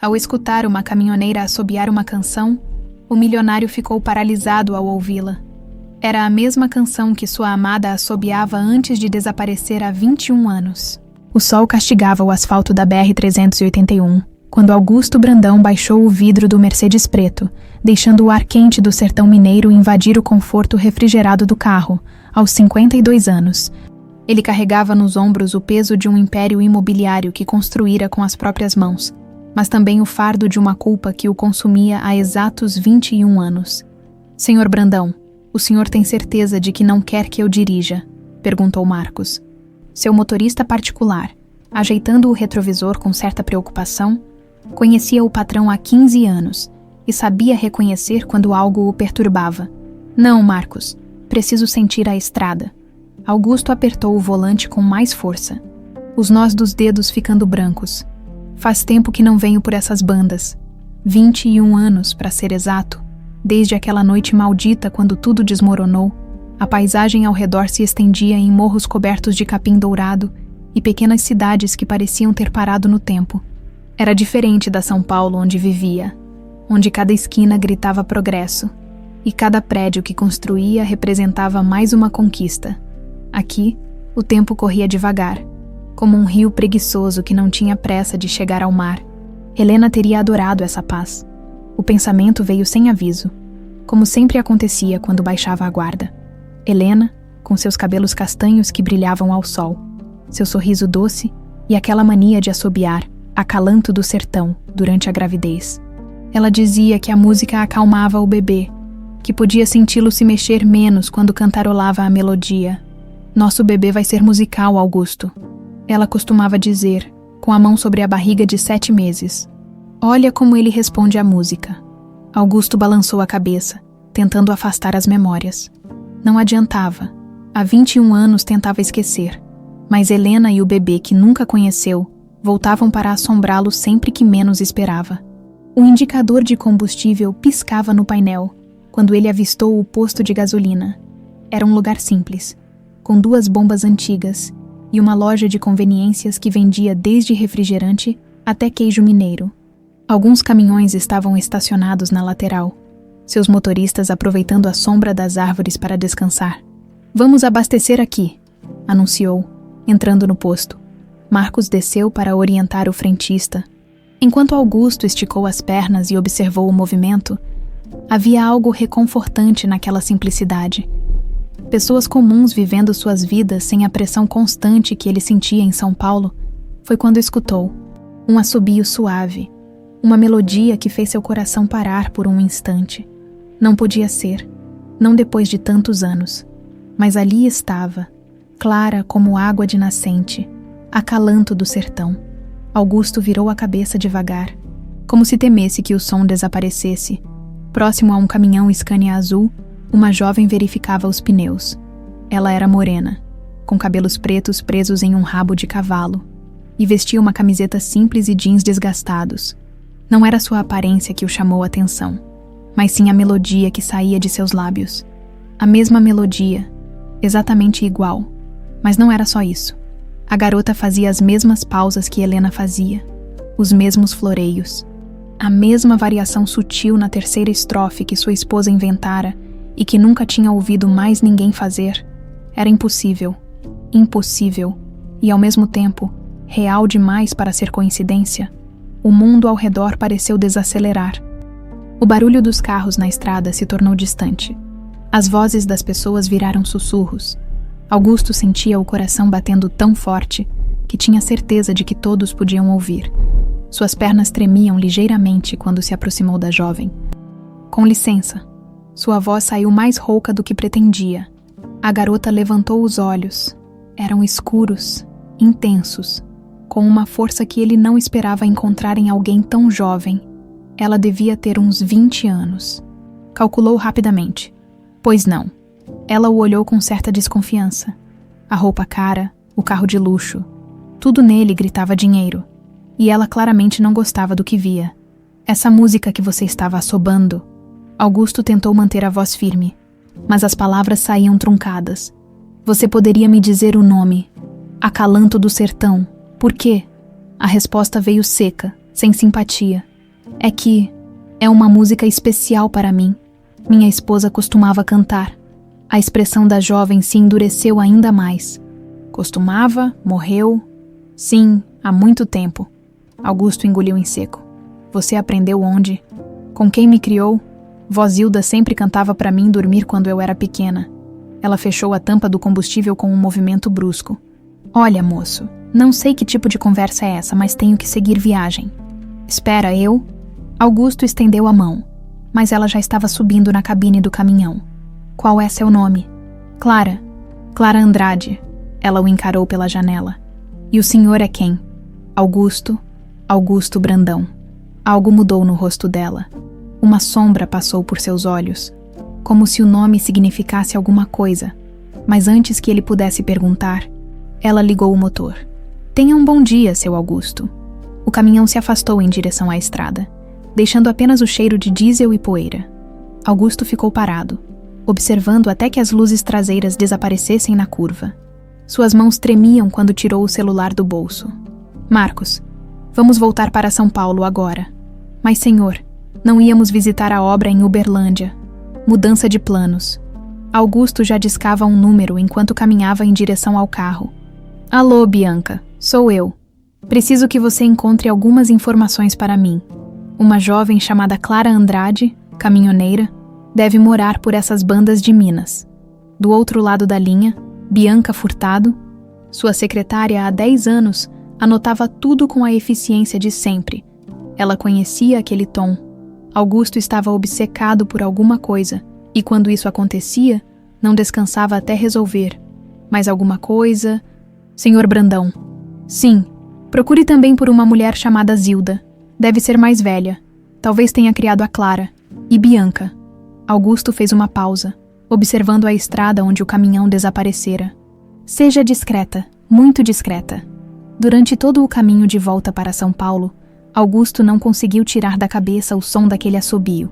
Ao escutar uma caminhoneira assobiar uma canção, o milionário ficou paralisado ao ouvi-la. Era a mesma canção que sua amada assobiava antes de desaparecer há 21 anos. O sol castigava o asfalto da BR-381, quando Augusto Brandão baixou o vidro do Mercedes preto, deixando o ar quente do sertão mineiro invadir o conforto refrigerado do carro, aos 52 anos. Ele carregava nos ombros o peso de um império imobiliário que construíra com as próprias mãos, mas também o fardo de uma culpa que o consumia há exatos 21 anos. Senhor Brandão, o senhor tem certeza de que não quer que eu dirija? Perguntou Marcos. Seu motorista particular, ajeitando o retrovisor com certa preocupação, conhecia o patrão há 15 anos e sabia reconhecer quando algo o perturbava. Não, Marcos, preciso sentir a estrada. Augusto apertou o volante com mais força, os nós dos dedos ficando brancos. Faz tempo que não venho por essas bandas. 21 anos, para ser exato, desde aquela noite maldita quando tudo desmoronou. A paisagem ao redor se estendia em morros cobertos de capim dourado e pequenas cidades que pareciam ter parado no tempo. Era diferente da São Paulo onde vivia, onde cada esquina gritava progresso, e cada prédio que construía representava mais uma conquista. Aqui, o tempo corria devagar, como um rio preguiçoso que não tinha pressa de chegar ao mar. Helena teria adorado essa paz. O pensamento veio sem aviso, como sempre acontecia quando baixava a guarda. Helena, com seus cabelos castanhos que brilhavam ao sol, seu sorriso doce e aquela mania de assobiar, acalanto do sertão, durante a gravidez. Ela dizia que a música acalmava o bebê, que podia senti-lo se mexer menos quando cantarolava a melodia. Nosso bebê vai ser musical, Augusto. Ela costumava dizer, com a mão sobre a barriga de 7 meses. Olha como ele responde à música. Augusto balançou a cabeça, tentando afastar as memórias. Não adiantava. Há 21 anos tentava esquecer, mas Helena e o bebê que nunca conheceu voltavam para assombrá-lo sempre que menos esperava. O indicador de combustível piscava no painel quando ele avistou o posto de gasolina. Era um lugar simples, com 2 bombas antigas e uma loja de conveniências que vendia desde refrigerante até queijo mineiro. Alguns caminhões estavam estacionados na lateral, seus motoristas aproveitando a sombra das árvores para descansar. Vamos abastecer aqui, anunciou, entrando no posto. Marcos desceu para orientar o frentista. Enquanto Augusto esticou as pernas e observou o movimento, havia algo reconfortante naquela simplicidade. Pessoas comuns vivendo suas vidas sem a pressão constante que ele sentia em São Paulo. Foi quando escutou um assobio suave, uma melodia que fez seu coração parar por um instante. Não podia ser, não depois de tantos anos, mas ali estava, clara como água de nascente, acalanto do sertão. Augusto virou a cabeça devagar, como se temesse que o som desaparecesse. Próximo a um caminhão Scania azul, uma jovem verificava os pneus. Ela era morena, com cabelos pretos presos em um rabo de cavalo, e vestia uma camiseta simples e jeans desgastados. Não era sua aparência que o chamou a atenção, mas sim a melodia que saía de seus lábios. A mesma melodia, exatamente igual, mas não era só isso. A garota fazia as mesmas pausas que Helena fazia, os mesmos floreios, a mesma variação sutil na terceira estrofe que sua esposa inventara e que nunca tinha ouvido mais ninguém fazer. Era impossível, impossível, e ao mesmo tempo, real demais para ser coincidência. O mundo ao redor pareceu desacelerar. O barulho dos carros na estrada se tornou distante. As vozes das pessoas viraram sussurros. Augusto sentia o coração batendo tão forte que tinha certeza de que todos podiam ouvir. Suas pernas tremiam ligeiramente quando se aproximou da jovem. Com licença. Sua voz saiu mais rouca do que pretendia. A garota levantou os olhos. Eram escuros, intensos, com uma força que ele não esperava encontrar em alguém tão jovem. Ela devia ter uns 20 anos. Calculou rapidamente. Pois não. Ela o olhou com certa desconfiança. A roupa cara, o carro de luxo. Tudo nele gritava dinheiro. E ela claramente não gostava do que via. Essa música que você estava assobando. Augusto tentou manter a voz firme, mas as palavras saíam truncadas. Você poderia me dizer o nome? Acalanto do sertão. Por quê? A resposta veio seca, sem simpatia. É que é uma música especial para mim. Minha esposa costumava cantar. A expressão da jovem se endureceu ainda mais. Costumava? Morreu? Sim, há muito tempo. Augusto engoliu em seco. Você aprendeu onde? Com quem me criou? Vozilda sempre cantava para mim dormir quando eu era pequena. Ela fechou a tampa do combustível com um movimento brusco. Olha, moço, não sei que tipo de conversa é essa, mas tenho que seguir viagem. Espera, eu? Augusto estendeu a mão, mas ela já estava subindo na cabine do caminhão. Qual é seu nome? Clara. Clara Andrade. Ela o encarou pela janela. E o senhor é quem? Augusto. Augusto Brandão. Algo mudou no rosto dela. Uma sombra passou por seus olhos, como se o nome significasse alguma coisa. Mas antes que ele pudesse perguntar, ela ligou o motor. Tenha um bom dia, seu Augusto. O caminhão se afastou em direção à estrada, deixando apenas o cheiro de diesel e poeira. Augusto ficou parado, observando até que as luzes traseiras desaparecessem na curva. Suas mãos tremiam quando tirou o celular do bolso. Marcos, vamos voltar para São Paulo agora. Mas, senhor, não íamos visitar a obra em Uberlândia. Mudança de planos. Augusto já discava um número enquanto caminhava em direção ao carro. Alô, Bianca, sou eu. Preciso que você encontre algumas informações para mim. Uma jovem chamada Clara Andrade, caminhoneira, deve morar por essas bandas de Minas. Do outro lado da linha, Bianca Furtado, sua secretária há 10 anos, anotava tudo com a eficiência de sempre. Ela conhecia aquele tom. Augusto estava obcecado por alguma coisa, e quando isso acontecia, não descansava até resolver. Mas alguma coisa... Senhor Brandão. Sim, procure também por uma mulher chamada Zilda. Deve ser mais velha. Talvez tenha criado a Clara. E Bianca. Augusto fez uma pausa, observando a estrada onde o caminhão desaparecera. Seja discreta, muito discreta. Durante todo o caminho de volta para São Paulo, Augusto não conseguiu tirar da cabeça o som daquele assobio.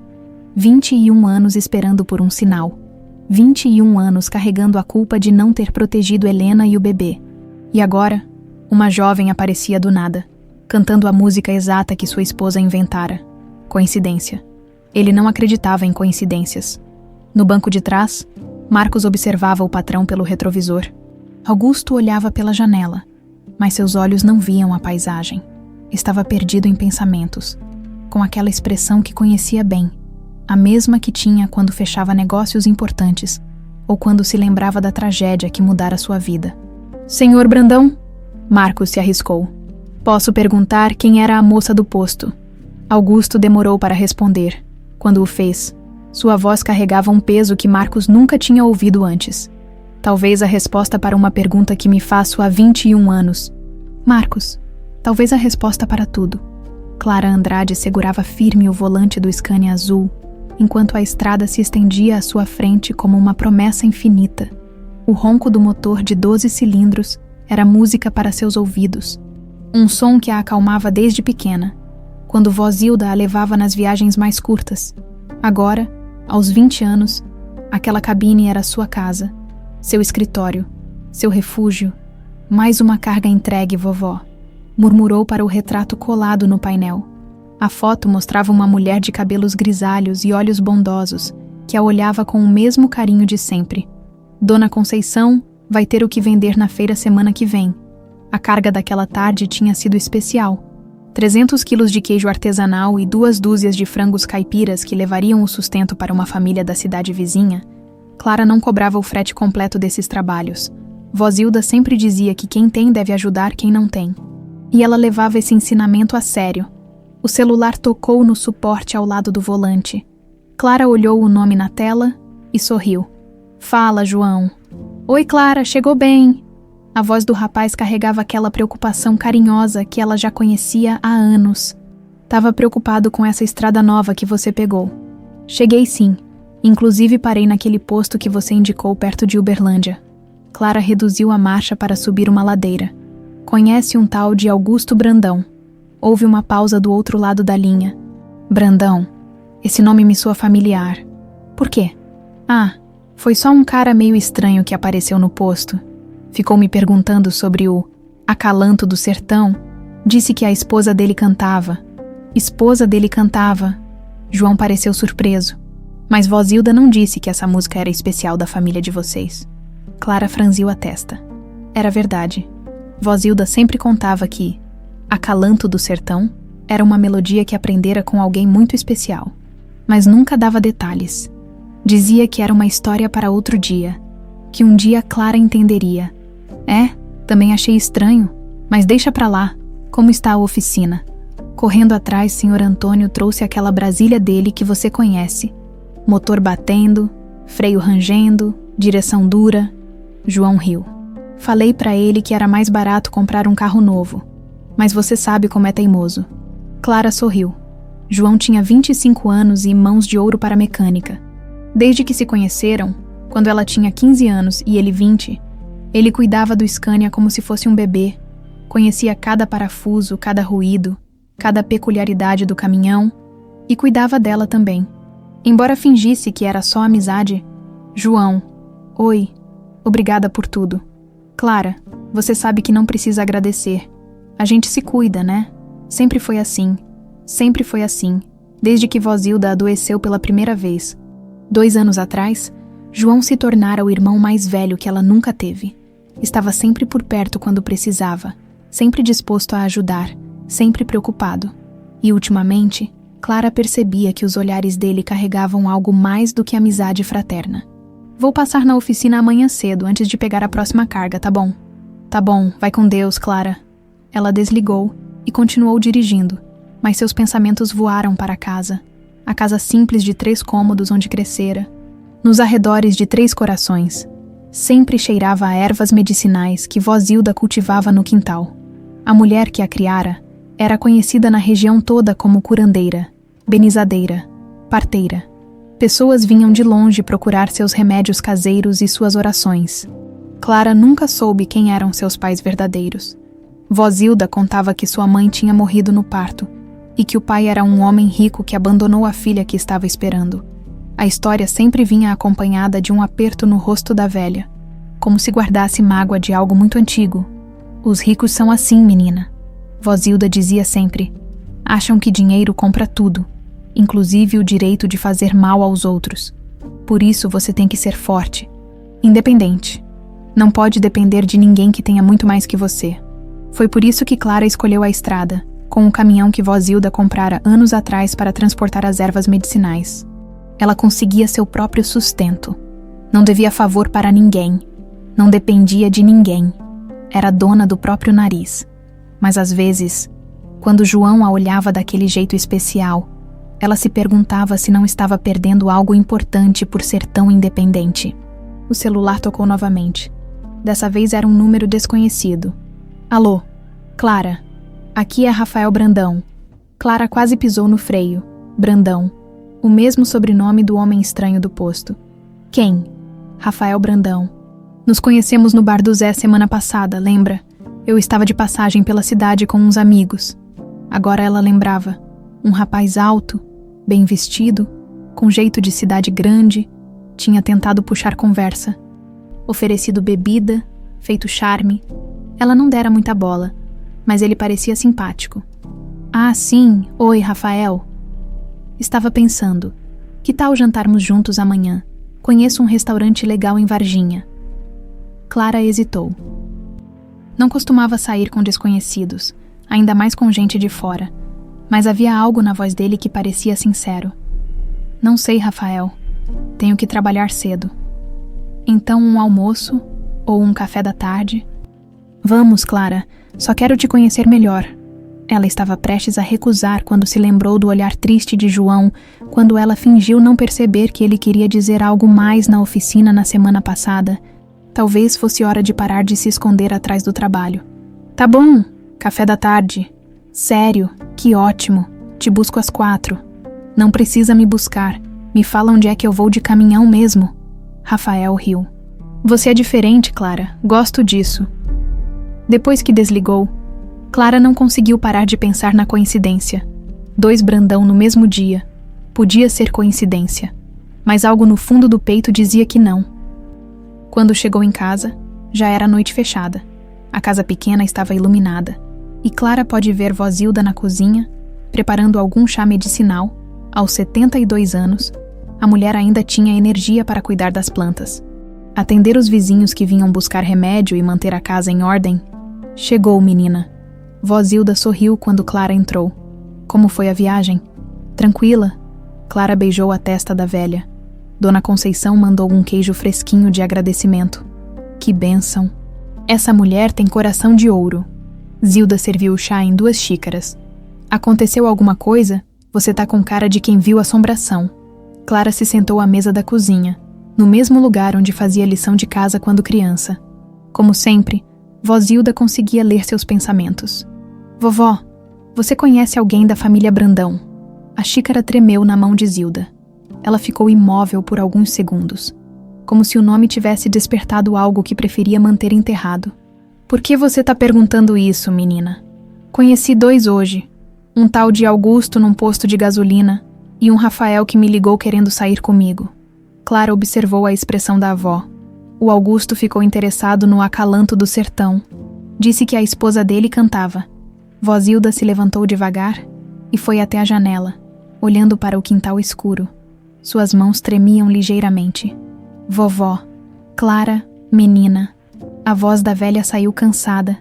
21 anos esperando por um sinal. 21 anos carregando a culpa de não ter protegido Helena e o bebê. E agora, uma jovem aparecia do nada, cantando a música exata que sua esposa inventara. Coincidência. Ele não acreditava em coincidências. No banco de trás, Marcos observava o patrão pelo retrovisor. Augusto olhava pela janela, mas seus olhos não viam a paisagem. Estava perdido em pensamentos, com aquela expressão que conhecia bem, a mesma que tinha quando fechava negócios importantes ou quando se lembrava da tragédia que mudara sua vida. Senhor Brandão? Marcos se arriscou. Posso perguntar quem era a moça do posto? Augusto demorou para responder. Quando o fez, sua voz carregava um peso que Marcos nunca tinha ouvido antes. Talvez a resposta para uma pergunta que me faço há 21 anos. Marcos, talvez a resposta para tudo. Clara Andrade segurava firme o volante do Scania azul, enquanto a estrada se estendia à sua frente como uma promessa infinita. O ronco do motor de 12 cilindros era música para seus ouvidos. Um som que a acalmava desde pequena, quando Vozilda a levava nas viagens mais curtas. Agora, aos 20 anos, aquela cabine era sua casa, seu escritório, seu refúgio. Mais uma carga entregue, vovó. Murmurou para o retrato colado no painel. A foto mostrava uma mulher de cabelos grisalhos e olhos bondosos, que a olhava com o mesmo carinho de sempre. Dona Conceição vai ter o que vender na feira semana que vem. A carga daquela tarde tinha sido especial. 300 quilos de queijo artesanal e 2 dúzias de frangos caipiras que levariam o sustento para uma família da cidade vizinha. Clara não cobrava o frete completo desses trabalhos. Vozilda sempre dizia que quem tem deve ajudar quem não tem. E ela levava esse ensinamento a sério. O celular tocou no suporte ao lado do volante. Clara olhou o nome na tela e sorriu. Fala, João. Oi, Clara, chegou bem. A voz do rapaz carregava aquela preocupação carinhosa que ela já conhecia há anos. Tava preocupado com essa estrada nova que você pegou. Cheguei sim. Inclusive parei naquele posto que você indicou perto de Uberlândia. Clara reduziu a marcha para subir uma ladeira. Conhece um tal de Augusto Brandão. Houve uma pausa do outro lado da linha. Brandão. Esse nome me soa familiar. Por quê? Ah, foi só um cara meio estranho que apareceu no posto. Ficou me perguntando sobre o acalanto do sertão. Disse que a esposa dele cantava. Esposa dele cantava. João pareceu surpreso. Mas Vozilda não disse que essa música era especial da família de vocês. Clara franziu a testa. Era verdade. Vozilda sempre contava que Acalanto do Sertão era uma melodia que aprendera com alguém muito especial, mas nunca dava detalhes. Dizia que era uma história para outro dia, que um dia Clara entenderia. Também achei estranho, mas deixa pra lá. Como está a oficina? Correndo atrás, Sr. Antônio trouxe aquela Brasília dele que você conhece. Motor batendo, freio rangendo, direção dura. João riu. Falei pra ele que era mais barato comprar um carro novo, mas você sabe como é teimoso. Clara sorriu. João tinha 25 anos e mãos de ouro para mecânica. Desde que se conheceram, quando ela tinha 15 anos e ele 20, ele cuidava do Scania como se fosse um bebê, conhecia cada parafuso, cada ruído, cada peculiaridade do caminhão e cuidava dela também. Embora fingisse que era só amizade, João, oi, obrigada por tudo. Clara, você sabe que não precisa agradecer. A gente se cuida, né? Sempre foi assim, desde que Vozilda adoeceu pela primeira vez. 2 anos atrás, João se tornara o irmão mais velho que ela nunca teve. Estava sempre por perto quando precisava, sempre disposto a ajudar, sempre preocupado. E ultimamente, Clara percebia que os olhares dele carregavam algo mais do que amizade fraterna. Vou passar na oficina amanhã cedo, antes de pegar a próxima carga, tá bom? Tá bom, vai com Deus, Clara. Ela desligou e continuou dirigindo, mas seus pensamentos voaram para casa. A casa simples de 3 cômodos onde crescera. Nos arredores de 3 corações. Sempre cheirava a ervas medicinais que Vozilda cultivava no quintal. A mulher que a criara era conhecida na região toda como curandeira, benizadeira, parteira. Pessoas vinham de longe procurar seus remédios caseiros e suas orações. Clara nunca soube quem eram seus pais verdadeiros. Vozilda contava que sua mãe tinha morrido no parto e que o pai era um homem rico que abandonou a filha que estava esperando. A história sempre vinha acompanhada de um aperto no rosto da velha, como se guardasse mágoa de algo muito antigo. Os ricos são assim, menina. Vozilda dizia sempre. Acham que dinheiro compra tudo, inclusive o direito de fazer mal aos outros. Por isso você tem que ser forte, independente. Não pode depender de ninguém que tenha muito mais que você. Foi por isso que Clara escolheu a estrada, com o caminhão que Vozilda comprara anos atrás para transportar as ervas medicinais. Ela conseguia seu próprio sustento. Não devia favor para ninguém. Não dependia de ninguém. Era dona do próprio nariz. Mas às vezes, quando João a olhava daquele jeito especial, ela se perguntava se não estava perdendo algo importante por ser tão independente. O celular tocou novamente. Dessa vez era um número desconhecido. Alô, Clara. Aqui é Rafael Brandão. Clara quase pisou no freio. Brandão. O mesmo sobrenome do homem estranho do posto. Quem? Rafael Brandão. Nos conhecemos no bar do Zé semana passada, lembra? Eu estava de passagem pela cidade com uns amigos. Agora ela lembrava. Um rapaz alto, bem vestido, com jeito de cidade grande, tinha tentado puxar conversa. Oferecido bebida, feito charme. Ela não dera muita bola, mas ele parecia simpático. Ah, sim. Oi, Rafael. Estava pensando. Que tal jantarmos juntos amanhã? Conheço um restaurante legal em Varginha. Clara hesitou. Não costumava sair com desconhecidos, ainda mais com gente de fora, mas havia algo na voz dele que parecia sincero. Não sei, Rafael. Tenho que trabalhar cedo. Então um almoço ou um café da tarde? Vamos, Clara. Só quero te conhecer melhor. Ela estava prestes a recusar quando se lembrou do olhar triste de João, quando ela fingiu não perceber que ele queria dizer algo mais na oficina na semana passada. Talvez fosse hora de parar de se esconder atrás do trabalho. Tá bom, café da tarde. Sério, que ótimo. Te busco às 4. Não precisa me buscar. Me fala onde é que eu vou de caminhão mesmo. Rafael riu. Você é diferente, Clara. Gosto disso. Depois que desligou, Clara não conseguiu parar de pensar na coincidência. 2 Brandão no mesmo dia. Podia ser coincidência, mas algo no fundo do peito dizia que não. Quando chegou em casa, já era noite fechada. A casa pequena estava iluminada, e Clara pode ver Vozilda na cozinha, Preparando algum chá medicinal, aos 72 anos, a mulher ainda tinha energia para cuidar das plantas. Atender os vizinhos que vinham buscar remédio e manter a casa em ordem. Chegou, menina. Vó Zilda sorriu quando Clara entrou. Como foi a viagem? Tranquila. Clara beijou a testa da velha. Dona Conceição mandou um queijo fresquinho de agradecimento. Que bênção. Essa mulher tem coração de ouro. Zilda serviu o chá em 2 xícaras. Aconteceu alguma coisa? Você tá com cara de quem viu assombração. Clara se sentou à mesa da cozinha, no mesmo lugar onde fazia lição de casa quando criança. Como sempre, vó Zilda conseguia ler seus pensamentos. Vovó, você conhece alguém da família Brandão? A xícara tremeu na mão de Zilda. Ela ficou imóvel por alguns segundos, como se o nome tivesse despertado algo que preferia manter enterrado. Por que você tá perguntando isso, menina? Conheci 2 hoje. Um tal de Augusto num posto de gasolina e um Rafael que me ligou querendo sair comigo. Clara observou a expressão da avó. O Augusto ficou interessado no acalanto do sertão. Disse que a esposa dele cantava. Vó Zilda se levantou devagar e foi até a janela, olhando para o quintal escuro. Suas mãos tremiam ligeiramente. Vovó, Clara, menina. A voz da velha saiu cansada,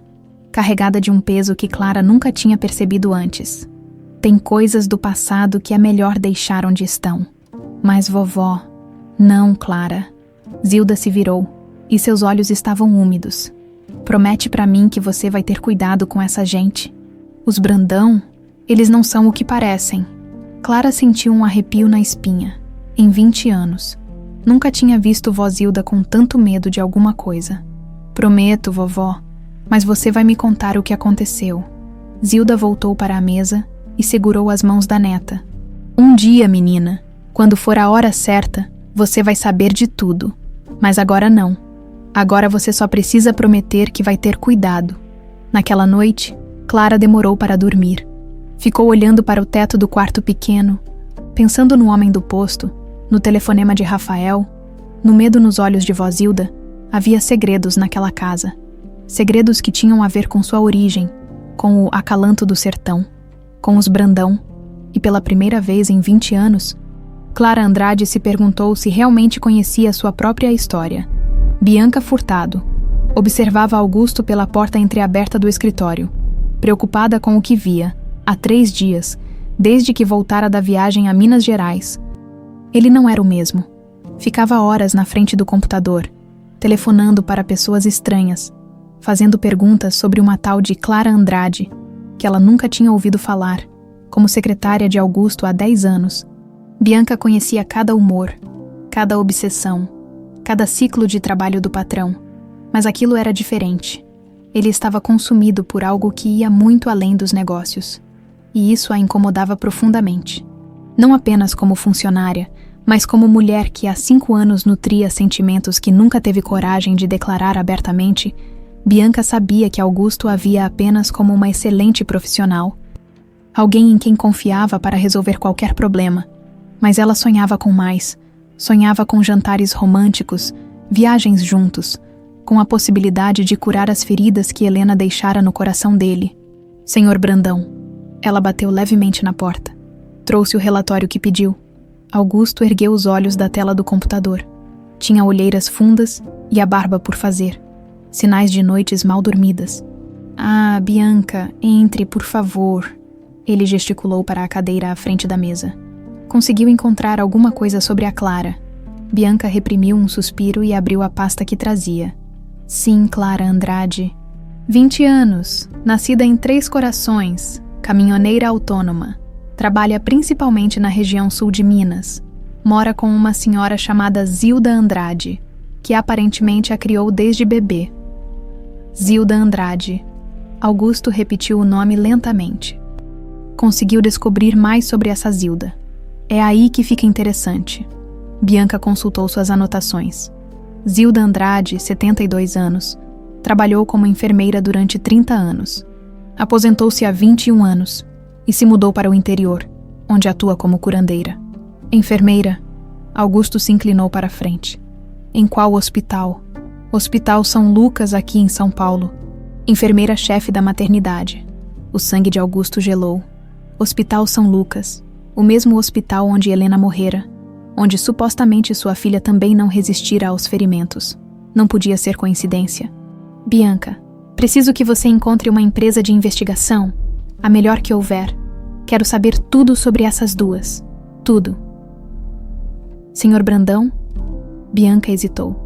carregada de um peso que Clara nunca tinha percebido antes. Tem coisas do passado que é melhor deixar onde estão. Mas vovó... Não, Clara. Zilda se virou, e seus olhos estavam úmidos. Promete pra mim que você vai ter cuidado com essa gente. Os Brandão, eles não são o que parecem. Clara sentiu um arrepio na espinha. Em 20 anos. Nunca tinha visto vó Zilda com tanto medo de alguma coisa. Prometo, vovó, mas você vai me contar o que aconteceu. Zilda voltou para a mesa e segurou as mãos da neta. Um dia, menina, quando for a hora certa, você vai saber de tudo. Mas agora não. Agora você só precisa prometer que vai ter cuidado. Naquela noite, Clara demorou para dormir. Ficou olhando para o teto do quarto pequeno, pensando no homem do posto, no telefonema de Rafael, no medo nos olhos de vó Zilda. Havia segredos naquela casa. Segredos que tinham a ver com sua origem, com o acalanto do sertão, com os Brandão. E pela primeira vez em 20 anos, Clara Andrade se perguntou se realmente conhecia sua própria história. Bianca Furtado observava Augusto pela porta entreaberta do escritório, preocupada com o que via, há 3 dias, desde que voltara da viagem a Minas Gerais. Ele não era o mesmo. Ficava horas na frente do computador, telefonando para pessoas estranhas, fazendo perguntas sobre uma tal de Clara Andrade, que ela nunca tinha ouvido falar, como secretária de Augusto há 10 anos. Bianca conhecia cada humor, cada obsessão, cada ciclo de trabalho do patrão, mas aquilo era diferente. Ele estava consumido por algo que ia muito além dos negócios, e isso a incomodava profundamente. Não apenas como funcionária, mas como mulher que há 5 anos nutria sentimentos que nunca teve coragem de declarar abertamente, Bianca sabia que Augusto a via apenas como uma excelente profissional, alguém em quem confiava para resolver qualquer problema. Mas ela sonhava com mais. Sonhava com jantares românticos, viagens juntos, com a possibilidade de curar as feridas que Helena deixara no coração dele. Senhor Brandão. Ela bateu levemente na porta. Trouxe o relatório que pediu. Augusto ergueu os olhos da tela do computador. Tinha olheiras fundas e a barba por fazer. Sinais de noites mal dormidas. Ah, Bianca, entre, por favor. Ele gesticulou para a cadeira à frente da mesa. Conseguiu encontrar alguma coisa sobre a Clara. Bianca reprimiu um suspiro e abriu a pasta que trazia. Sim, Clara Andrade. 20 anos, nascida em Três Corações, caminhoneira autônoma. Trabalha principalmente na região sul de Minas. Mora com uma senhora chamada Zilda Andrade, que aparentemente a criou desde bebê. Zilda Andrade. Augusto repetiu o nome lentamente. Conseguiu descobrir mais sobre essa Zilda. É aí que fica interessante. Bianca consultou suas anotações. Zilda Andrade, 72 anos, trabalhou como enfermeira durante 30 anos. Aposentou-se há 21 anos e se mudou para o interior, onde atua como curandeira. Enfermeira, Augusto se inclinou para a frente. Em qual hospital? Hospital São Lucas, aqui em São Paulo. Enfermeira-chefe da maternidade. O sangue de Augusto gelou. Hospital São Lucas, o mesmo hospital onde Helena morrera, onde supostamente sua filha também não resistira aos ferimentos. Não podia ser coincidência. Bianca, preciso que você encontre uma empresa de investigação, a melhor que houver. Quero saber tudo sobre essas duas. Tudo. Senhor Brandão? Bianca hesitou.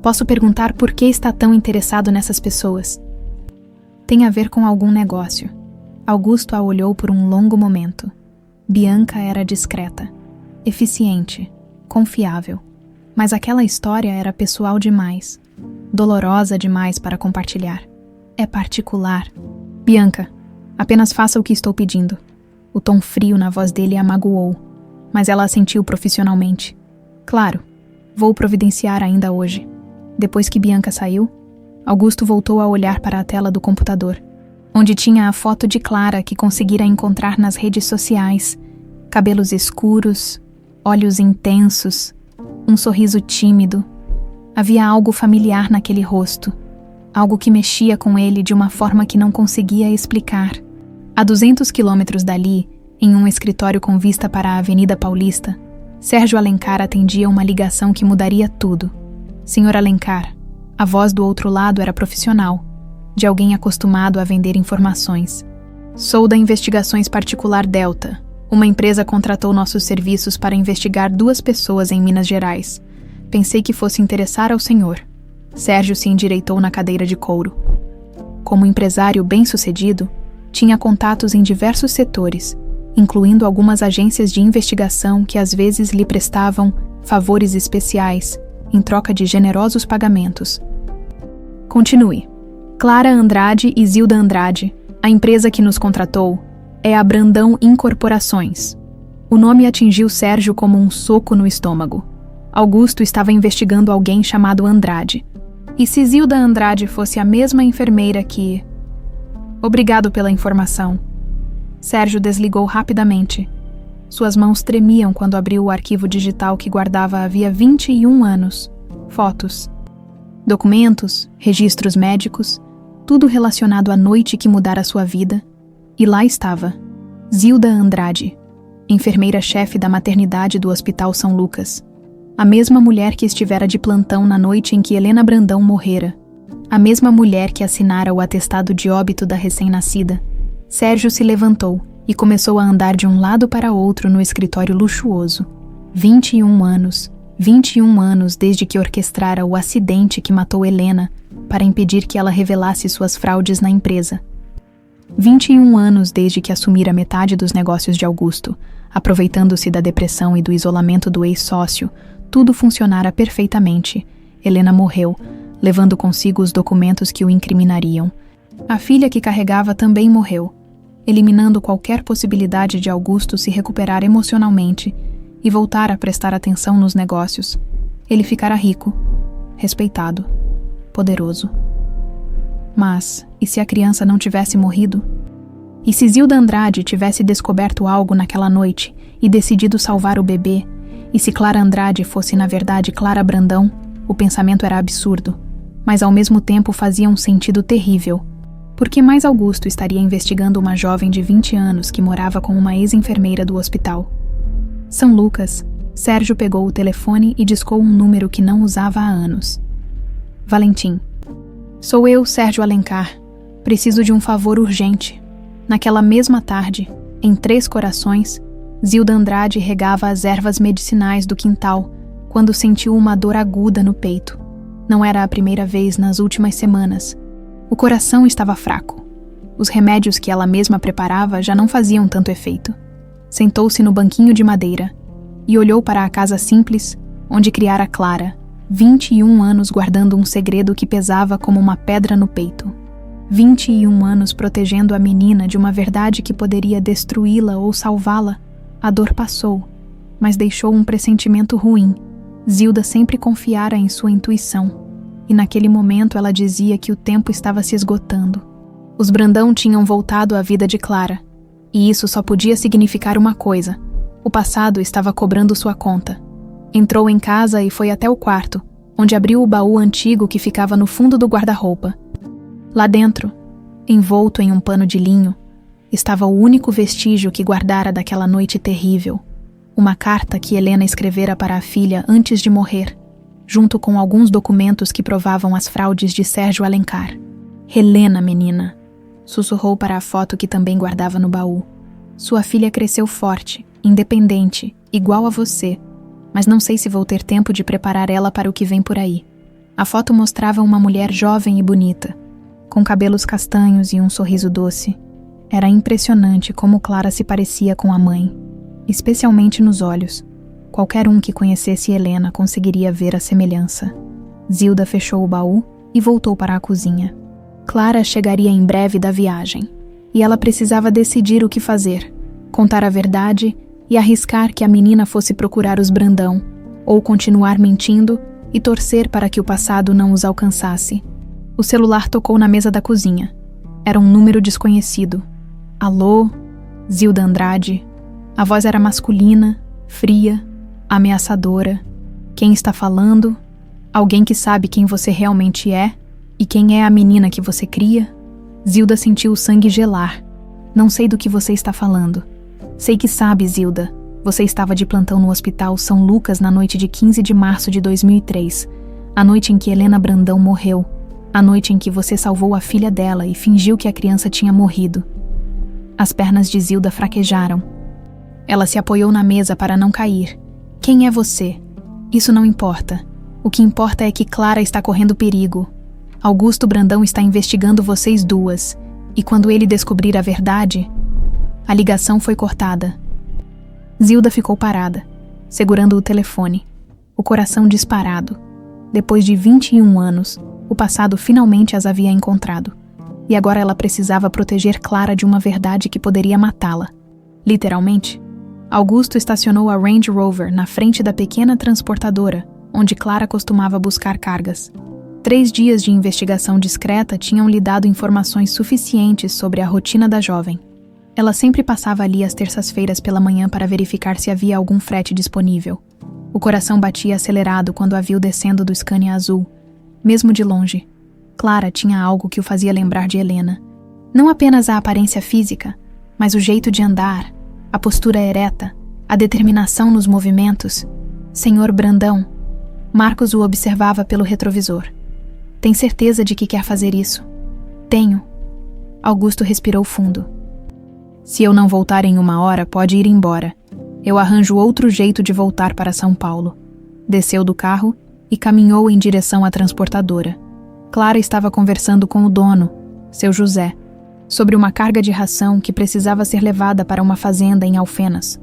Posso perguntar por que está tão interessado nessas pessoas? Tem a ver com algum negócio. Augusto a olhou por um longo momento. Bianca era discreta, eficiente, confiável. Mas aquela história era pessoal demais, dolorosa demais para compartilhar. É particular. Bianca, apenas faça o que estou pedindo. O tom frio na voz dele a magoou, mas ela assentiu profissionalmente. Claro, vou providenciar ainda hoje. Depois que Bianca saiu, Augusto voltou a olhar para a tela do computador, onde tinha a foto de Clara que conseguira encontrar nas redes sociais. Cabelos escuros, olhos intensos, um sorriso tímido. Havia algo familiar naquele rosto, algo que mexia com ele de uma forma que não conseguia explicar. A 200 quilômetros dali, em um escritório com vista para a Avenida Paulista, Sérgio Alencar atendia uma ligação que mudaria tudo. Senhor Alencar, a voz do outro lado era profissional, de alguém acostumado a vender informações. Sou da Investigações Particular Delta. Uma empresa contratou nossos serviços para investigar 2 pessoas em Minas Gerais. Pensei que fosse interessar ao senhor. Sérgio se endireitou na cadeira de couro. Como empresário bem-sucedido, tinha contatos em diversos setores, incluindo algumas agências de investigação que às vezes lhe prestavam favores especiais em troca de generosos pagamentos. Continue. Clara Andrade e Zilda Andrade, a empresa que nos contratou, é a Brandão Incorporações. O nome atingiu Sérgio como um soco no estômago. Augusto estava investigando alguém chamado Andrade. E se Zilda Andrade fosse a mesma enfermeira que... Obrigado pela informação. Sérgio desligou rapidamente. Suas mãos tremiam quando abriu o arquivo digital que guardava havia 21 anos. Fotos, documentos, registros médicos, tudo relacionado à noite que mudara sua vida. E lá estava, Zilda Andrade, enfermeira-chefe da maternidade do Hospital São Lucas. A mesma mulher que estivera de plantão na noite em que Helena Brandão morrera. A mesma mulher que assinara o atestado de óbito da recém-nascida. Sérgio se levantou e começou a andar de um lado para outro no escritório luxuoso. 21 anos. 21 anos desde que orquestrara o acidente que matou Helena para impedir que ela revelasse suas fraudes na empresa. 21 anos desde que assumira metade dos negócios de Augusto, aproveitando-se da depressão e do isolamento do ex-sócio. Tudo funcionara perfeitamente. Helena morreu, levando consigo os documentos que o incriminariam. A filha que carregava também morreu, eliminando qualquer possibilidade de Augusto se recuperar emocionalmente e voltar a prestar atenção nos negócios. Ele ficara rico, respeitado, poderoso. Mas, e se a criança não tivesse morrido? E se Zilda Andrade tivesse descoberto algo naquela noite e decidido salvar o bebê? E se Clara Andrade fosse na verdade Clara Brandão? O pensamento era absurdo, mas ao mesmo tempo fazia um sentido terrível. Por que mais Augusto estaria investigando uma jovem de 20 anos que morava com uma ex-enfermeira do hospital? São Lucas. Sérgio pegou o telefone e discou um número que não usava há anos. Valentim. Sou eu, Sérgio Alencar. Preciso de um favor urgente. Naquela mesma tarde, em Três Corações, Zilda Andrade regava as ervas medicinais do quintal quando sentiu uma dor aguda no peito. Não era a primeira vez nas últimas semanas. O coração estava fraco. Os remédios que ela mesma preparava já não faziam tanto efeito. Sentou-se no banquinho de madeira e olhou para a casa simples onde criara Clara, 21 anos guardando um segredo que pesava como uma pedra no peito. 21 anos protegendo a menina de uma verdade que poderia destruí-la ou salvá-la. A dor passou, mas deixou um pressentimento ruim. Zilda sempre confiara em sua intuição, e naquele momento ela dizia que o tempo estava se esgotando. Os Brandão tinham voltado à vida de Clara, e isso só podia significar uma coisa: o passado estava cobrando sua conta. Entrou em casa e foi até o quarto, onde abriu o baú antigo que ficava no fundo do guarda-roupa. Lá dentro, envolto em um pano de linho, estava o único vestígio que guardara daquela noite terrível. Uma carta que Helena escrevera para a filha antes de morrer, junto com alguns documentos que provavam as fraudes de Sérgio Alencar. Helena, menina, sussurrou para a foto que também guardava no baú. Sua filha cresceu forte, independente, igual a você, mas não sei se vou ter tempo de preparar ela para o que vem por aí. A foto mostrava uma mulher jovem e bonita, com cabelos castanhos e um sorriso doce. Era impressionante como Clara se parecia com a mãe, especialmente nos olhos. Qualquer um que conhecesse Helena conseguiria ver a semelhança. Zilda fechou o baú e voltou para a cozinha. Clara chegaria em breve da viagem, e ela precisava decidir o que fazer: contar a verdade e arriscar que a menina fosse procurar os Brandão, ou continuar mentindo e torcer para que o passado não os alcançasse. O celular tocou na mesa da cozinha. Era um número desconhecido. Alô? Zilda Andrade. A voz era masculina, fria, ameaçadora. Quem está falando? Alguém que sabe quem você realmente é? E quem é a menina que você cria? Zilda sentiu o sangue gelar. Não sei do que você está falando. Sei que sabe, Zilda. Você estava de plantão no Hospital São Lucas na noite de 15 de março de 2003. A noite em que Helena Brandão morreu. A noite em que você salvou a filha dela e fingiu que a criança tinha morrido. As pernas de Zilda fraquejaram. Ela se apoiou na mesa para não cair. Quem é você? Isso não importa. O que importa é que Clara está correndo perigo. Augusto Brandão está investigando vocês duas. E quando ele descobrir a verdade... A ligação foi cortada. Zilda ficou parada, segurando o telefone, o coração disparado. Depois de 21 anos, o passado finalmente as havia encontrado. E agora ela precisava proteger Clara de uma verdade que poderia matá-la. Literalmente. Augusto estacionou a Range Rover na frente da pequena transportadora, onde Clara costumava buscar cargas. 3 dias de investigação discreta tinham lhe dado informações suficientes sobre a rotina da jovem. Ela sempre passava ali às terças-feiras pela manhã para verificar se havia algum frete disponível. O coração batia acelerado quando a viu descendo do Scania azul. Mesmo de longe, Clara tinha algo que o fazia lembrar de Helena. Não apenas a aparência física, mas o jeito de andar, a postura ereta, a determinação nos movimentos. Senhor Brandão. Marcos o observava pelo retrovisor. Tem certeza de que quer fazer isso? Tenho. Augusto respirou fundo. Se eu não voltar em 1 hora, pode ir embora. Eu arranjo outro jeito de voltar para São Paulo. Desceu do carro e caminhou em direção à transportadora. Clara estava conversando com o dono, seu José, sobre uma carga de ração que precisava ser levada para uma fazenda em Alfenas.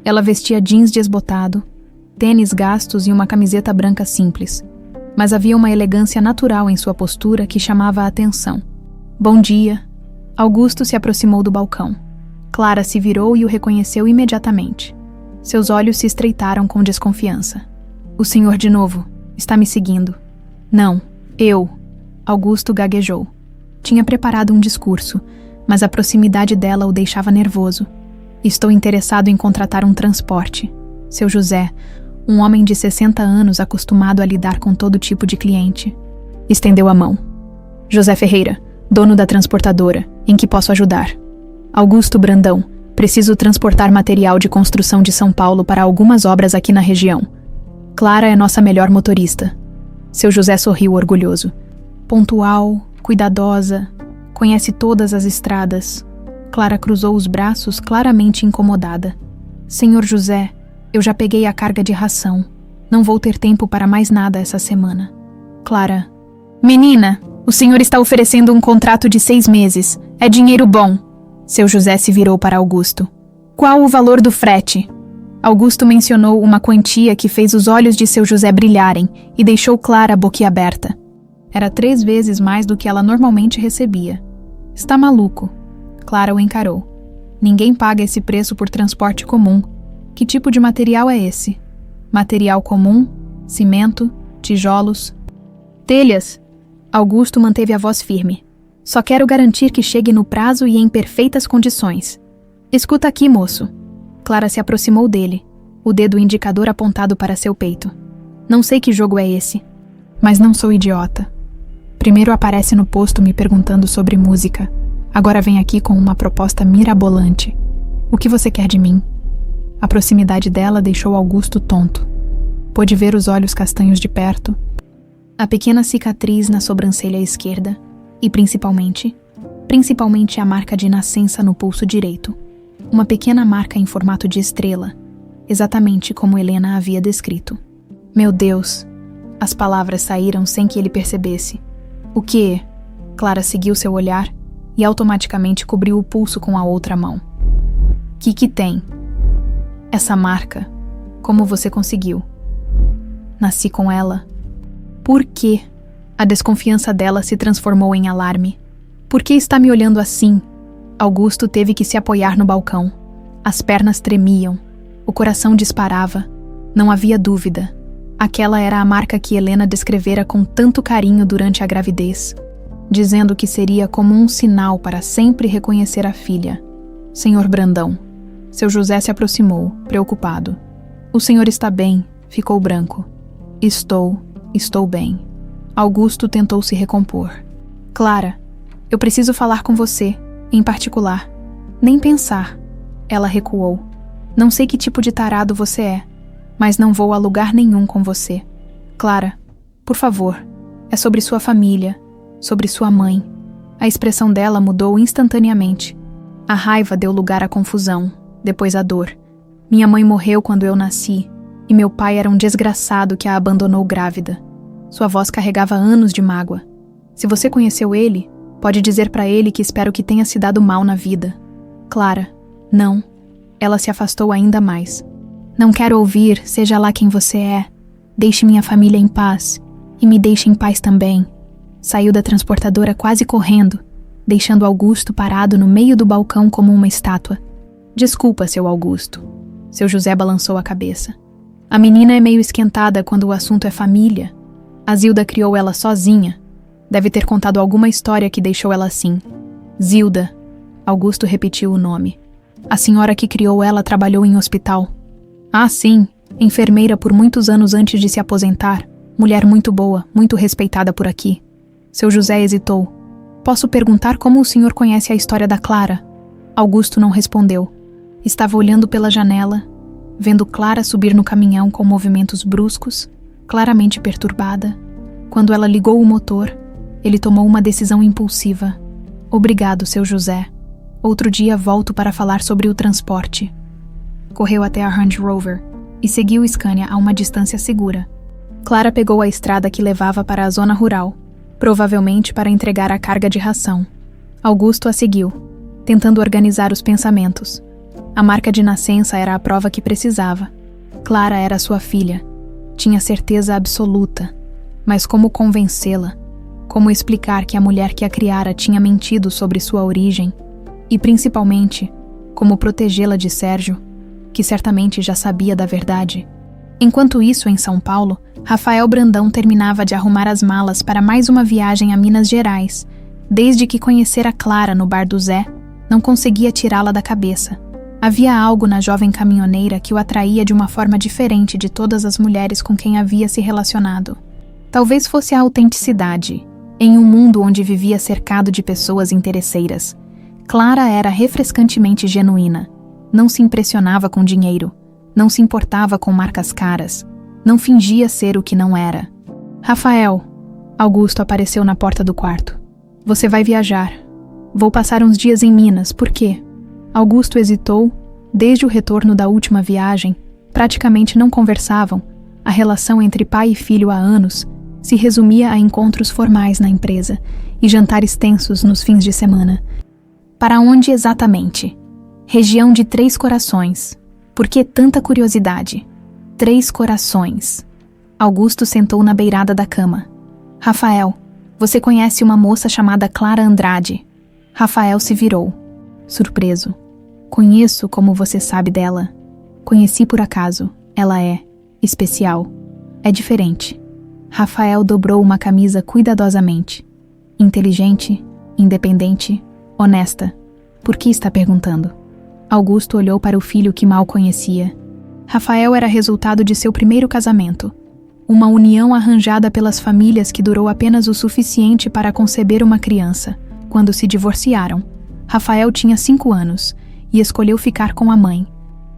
Ela vestia jeans desbotado, tênis gastos e uma camiseta branca simples. Mas havia uma elegância natural em sua postura que chamava a atenção. Bom dia. Augusto se aproximou do balcão. Clara se virou e o reconheceu imediatamente. Seus olhos se estreitaram com desconfiança. O senhor de novo. Está me seguindo. Não, eu. Augusto gaguejou. Tinha preparado um discurso, mas a proximidade dela o deixava nervoso. Estou interessado em contratar um transporte. Seu José, um homem de 60 anos acostumado a lidar com todo tipo de cliente. Estendeu a mão. José Ferreira, dono da transportadora, em que posso ajudar? Augusto Brandão, preciso transportar material de construção de São Paulo para algumas obras aqui na região. Clara é nossa melhor motorista. Seu José sorriu orgulhoso. Pontual, cuidadosa, conhece todas as estradas. Clara cruzou os braços, claramente incomodada. Senhor José, eu já peguei a carga de ração. Não vou ter tempo para mais nada essa semana. Clara. Menina, o senhor está oferecendo um contrato de 6 meses. É dinheiro bom. Seu José se virou para Augusto. Qual o valor do frete? Augusto mencionou uma quantia que fez os olhos de seu José brilharem e deixou Clara boquiaberta. Era 3 vezes mais do que ela normalmente recebia. Está maluco. Clara o encarou. Ninguém paga esse preço por transporte comum. Que tipo de material é esse? Material comum? Cimento? Tijolos? Telhas? Augusto manteve a voz firme. Só quero garantir que chegue no prazo e em perfeitas condições. Escuta aqui, moço. Clara se aproximou dele, o dedo indicador apontado para seu peito. Não sei que jogo é esse, mas não sou idiota. Primeiro aparece no posto me perguntando sobre música. Agora vem aqui com uma proposta mirabolante. O que você quer de mim? A proximidade dela deixou Augusto tonto. Pôde ver os olhos castanhos de perto, a pequena cicatriz na sobrancelha esquerda e, principalmente a marca de nascença no pulso direito. Uma pequena marca em formato de estrela, exatamente como Helena havia descrito. Meu Deus! As palavras saíram sem que ele percebesse. O quê? Clara seguiu seu olhar e automaticamente cobriu o pulso com a outra mão. Que tem? Essa marca. Como você conseguiu? Nasci com ela. Por quê? A desconfiança dela se transformou em alarme. Por que está me olhando assim? Augusto teve que se apoiar no balcão. As pernas tremiam. O coração disparava. Não havia dúvida. Aquela era a marca que Helena descrevera com tanto carinho durante a gravidez, dizendo que seria como um sinal para sempre reconhecer a filha. Senhor Brandão. Seu José se aproximou, preocupado. O senhor está bem, ficou branco. Estou bem. Augusto tentou se recompor. Clara, eu preciso falar com você, em particular. Nem pensar. Ela recuou. Não sei que tipo de tarado você é, mas não vou a lugar nenhum com você. Clara, por favor, é sobre sua família, sobre sua mãe. A expressão dela mudou instantaneamente. A raiva deu lugar à confusão, depois à dor. Minha mãe morreu quando eu nasci, e meu pai era um desgraçado que a abandonou grávida. Sua voz carregava anos de mágoa. Se você conheceu ele, pode dizer pra ele que espero que tenha se dado mal na vida. Clara, não. Ela se afastou ainda mais. Não quero ouvir, seja lá quem você é. Deixe minha família em paz. E me deixe em paz também. Saiu da transportadora quase correndo, deixando Augusto parado no meio do balcão como uma estátua. Desculpa, seu Augusto. Seu José balançou a cabeça. A menina é meio esquentada quando o assunto é família. A Zilda criou ela sozinha. Deve ter contado alguma história que deixou ela assim. Zilda. Augusto repetiu o nome. A senhora que criou ela trabalhou em hospital. Ah, sim. Enfermeira por muitos anos antes de se aposentar. Mulher muito boa, muito respeitada por aqui. Seu José hesitou. Posso perguntar como o senhor conhece a história da Clara? Augusto não respondeu. Estava olhando pela janela, vendo Clara subir no caminhão com movimentos bruscos, claramente perturbada. Quando ela ligou o motor, ele tomou uma decisão impulsiva. Obrigado, seu José. Outro dia volto para falar sobre o transporte. Correu até a Range Rover e seguiu o Scania a uma distância segura. Clara pegou a estrada que levava para a zona rural, provavelmente para entregar a carga de ração. Augusto a seguiu, tentando organizar os pensamentos. A marca de nascença era a prova que precisava. Clara era sua filha. Tinha certeza absoluta. Mas como convencê-la? Como explicar que a mulher que a criara tinha mentido sobre sua origem? E, principalmente, como protegê-la de Sérgio, que certamente já sabia da verdade? Enquanto isso, em São Paulo, Rafael Brandão terminava de arrumar as malas para mais uma viagem a Minas Gerais. Desde que conhecera Clara no bar do Zé, não conseguia tirá-la da cabeça. Havia algo na jovem caminhoneira que o atraía de uma forma diferente de todas as mulheres com quem havia se relacionado. Talvez fosse a autenticidade, em um mundo onde vivia cercado de pessoas interesseiras. Clara era refrescantemente genuína. Não se impressionava com dinheiro. Não se importava com marcas caras. Não fingia ser o que não era. Rafael. Augusto apareceu na porta do quarto. Você vai viajar. Vou passar uns dias em Minas. Por quê? Augusto hesitou. Desde o retorno da última viagem, praticamente não conversavam. A relação entre pai e filho há anos se resumia a encontros formais na empresa e jantares tensos nos fins de semana. Para onde exatamente? Região de Três Corações. Por que tanta curiosidade? Três Corações. Augusto sentou na beirada da cama. Rafael, você conhece uma moça chamada Clara Andrade? Rafael se virou, surpreso. Conheço como você sabe dela. Conheci por acaso. Ela é especial. É diferente. Rafael dobrou uma camisa cuidadosamente. Inteligente, independente, honesta. Por que está perguntando? Augusto olhou para o filho que mal conhecia. Rafael era resultado de seu primeiro casamento. Uma união arranjada pelas famílias que durou apenas o suficiente para conceber uma criança. Quando se divorciaram, Rafael tinha 5 anos e escolheu ficar com a mãe.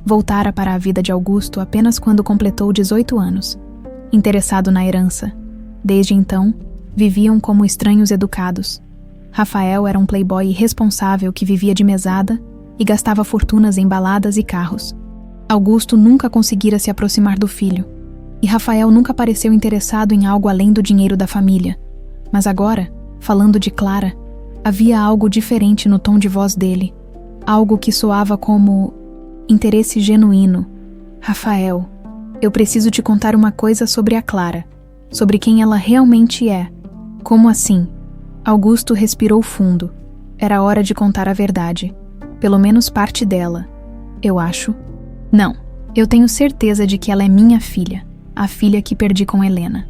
Voltara para a vida de Augusto apenas quando completou 18 anos. Interessado na herança. Desde então, viviam como estranhos educados. Rafael era um playboy irresponsável que vivia de mesada e gastava fortunas em baladas e carros. Augusto nunca conseguira se aproximar do filho, e Rafael nunca pareceu interessado em algo além do dinheiro da família. Mas agora, falando de Clara, havia algo diferente no tom de voz dele, algo que soava como interesse genuíno. Rafael, eu preciso te contar uma coisa sobre a Clara, sobre quem ela realmente é. Como assim? Augusto respirou fundo. Era hora de contar a verdade. Pelo menos parte dela, eu acho. Não, eu tenho certeza de que ela é minha filha, a filha que perdi com Helena.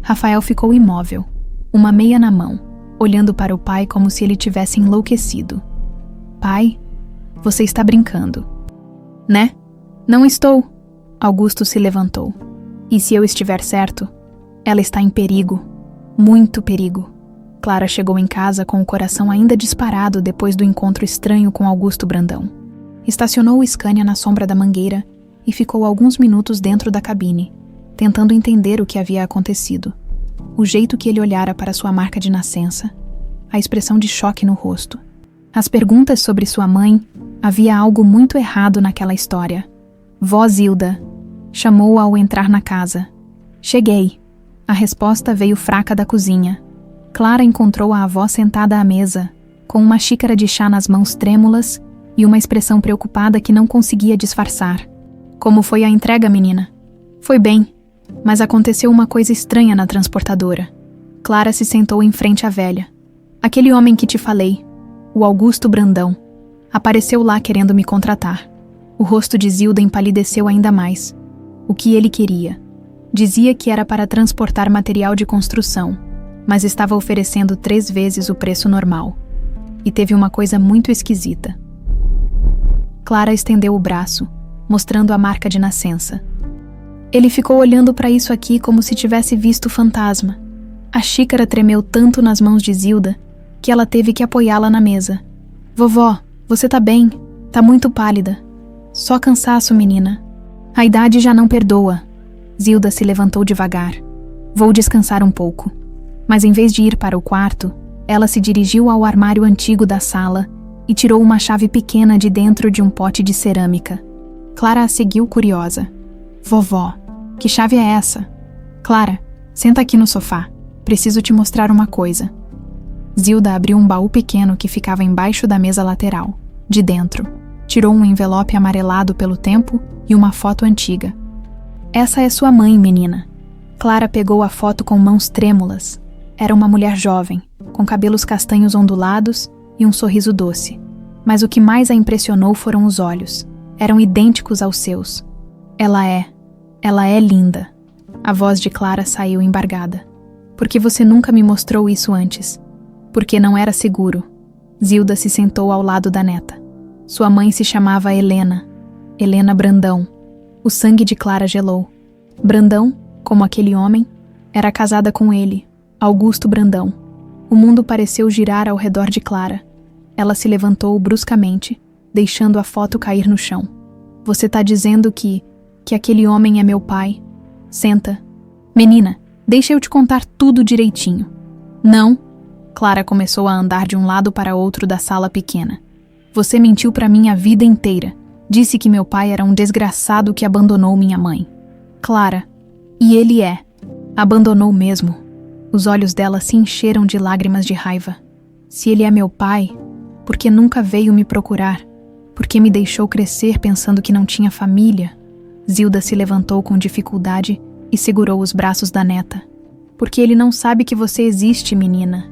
Rafael ficou imóvel, uma meia na mão, olhando para o pai como se ele tivesse enlouquecido. Pai, você está brincando. Né? Não estou. Augusto se levantou. E se eu estiver certo, ela está em perigo. Muito perigo. Clara chegou em casa com o coração ainda disparado depois do encontro estranho com Augusto Brandão. Estacionou o Scania na sombra da mangueira e ficou alguns minutos dentro da cabine, tentando entender o que havia acontecido. O jeito que ele olhara para sua marca de nascença, a expressão de choque no rosto. As perguntas sobre sua mãe, havia algo muito errado naquela história. Vó Zilda chamou-o ao entrar na casa. Cheguei. A resposta veio fraca da cozinha. Clara encontrou a avó sentada à mesa, com uma xícara de chá nas mãos trêmulas e uma expressão preocupada que não conseguia disfarçar. Como foi a entrega, menina? Foi bem, mas aconteceu uma coisa estranha na transportadora. Clara se sentou em frente à velha. Aquele homem que te falei, o Augusto Brandão, apareceu lá querendo me contratar. O rosto de Zilda empalideceu ainda mais. O que ele queria? Dizia que era para transportar material de construção, mas estava oferecendo 3 vezes o preço normal. E teve uma coisa muito esquisita. Clara estendeu o braço, mostrando a marca de nascença. Ele ficou olhando para isso aqui como se tivesse visto fantasma. A xícara tremeu tanto nas mãos de Zilda que ela teve que apoiá-la na mesa. Vovó, você tá bem? Tá muito pálida. Só cansaço, menina. A idade já não perdoa. Zilda se levantou devagar. Vou descansar um pouco. Mas em vez de ir para o quarto, ela se dirigiu ao armário antigo da sala e tirou uma chave pequena de dentro de um pote de cerâmica. Clara a seguiu curiosa. Vovó, que chave é essa? Clara, senta aqui no sofá. Preciso te mostrar uma coisa. Zilda abriu um baú pequeno que ficava embaixo da mesa lateral. De dentro, tirou um envelope amarelado pelo tempo e uma foto antiga. Essa é sua mãe, menina. Clara pegou a foto com mãos trêmulas. Era uma mulher jovem, com cabelos castanhos ondulados e um sorriso doce. Mas o que mais a impressionou foram os olhos. Eram idênticos aos seus. Ela é linda. A voz de Clara saiu embargada. Por que você nunca me mostrou isso antes? Porque não era seguro. Zilda se sentou ao lado da neta. Sua mãe se chamava Helena. Helena Brandão. O sangue de Clara gelou. Brandão, como aquele homem, era casada com ele, Augusto Brandão. O mundo pareceu girar ao redor de Clara. Ela se levantou bruscamente, deixando a foto cair no chão. Você tá dizendo que aquele homem é meu pai? Senta. Menina, deixa eu te contar tudo direitinho. Não. Clara começou a andar de um lado para outro da sala pequena. Você mentiu para mim a vida inteira. Disse que meu pai era um desgraçado que abandonou minha mãe. Clara, e ele é. Abandonou mesmo. Os olhos dela se encheram de lágrimas de raiva. Se ele é meu pai, por que nunca veio me procurar? Por que me deixou crescer pensando que não tinha família? Zilda se levantou com dificuldade e segurou os braços da neta. Porque ele não sabe que você existe, menina.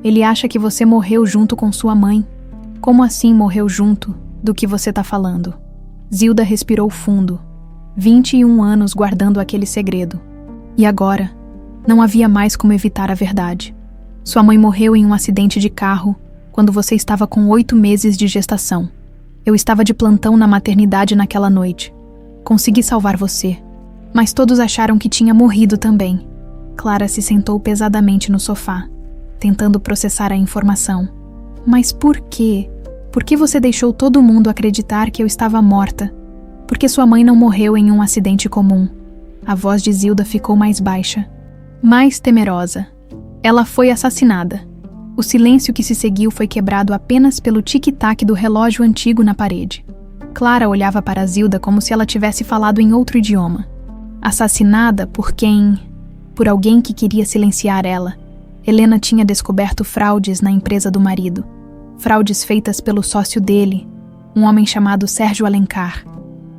Ele acha que você morreu junto com sua mãe. Como assim morreu junto? Do que você tá falando? Zilda respirou fundo. 21 anos guardando aquele segredo. E agora, não havia mais como evitar a verdade. Sua mãe morreu em um acidente de carro quando você estava com 8 meses de gestação. Eu estava de plantão na maternidade naquela noite. Consegui salvar você, mas todos acharam que tinha morrido também. Clara se sentou pesadamente no sofá, tentando processar a informação. Mas por quê? Por que você deixou todo mundo acreditar que eu estava morta? Por que sua mãe não morreu em um acidente comum? A voz de Zilda ficou mais baixa, mais temerosa. Ela foi assassinada. O silêncio que se seguiu foi quebrado apenas pelo tic-tac do relógio antigo na parede. Clara olhava para Zilda como se ela tivesse falado em outro idioma. Assassinada por quem? Por alguém que queria silenciar ela. Helena tinha descoberto fraudes na empresa do marido. Fraudes feitas pelo sócio dele, um homem chamado Sérgio Alencar.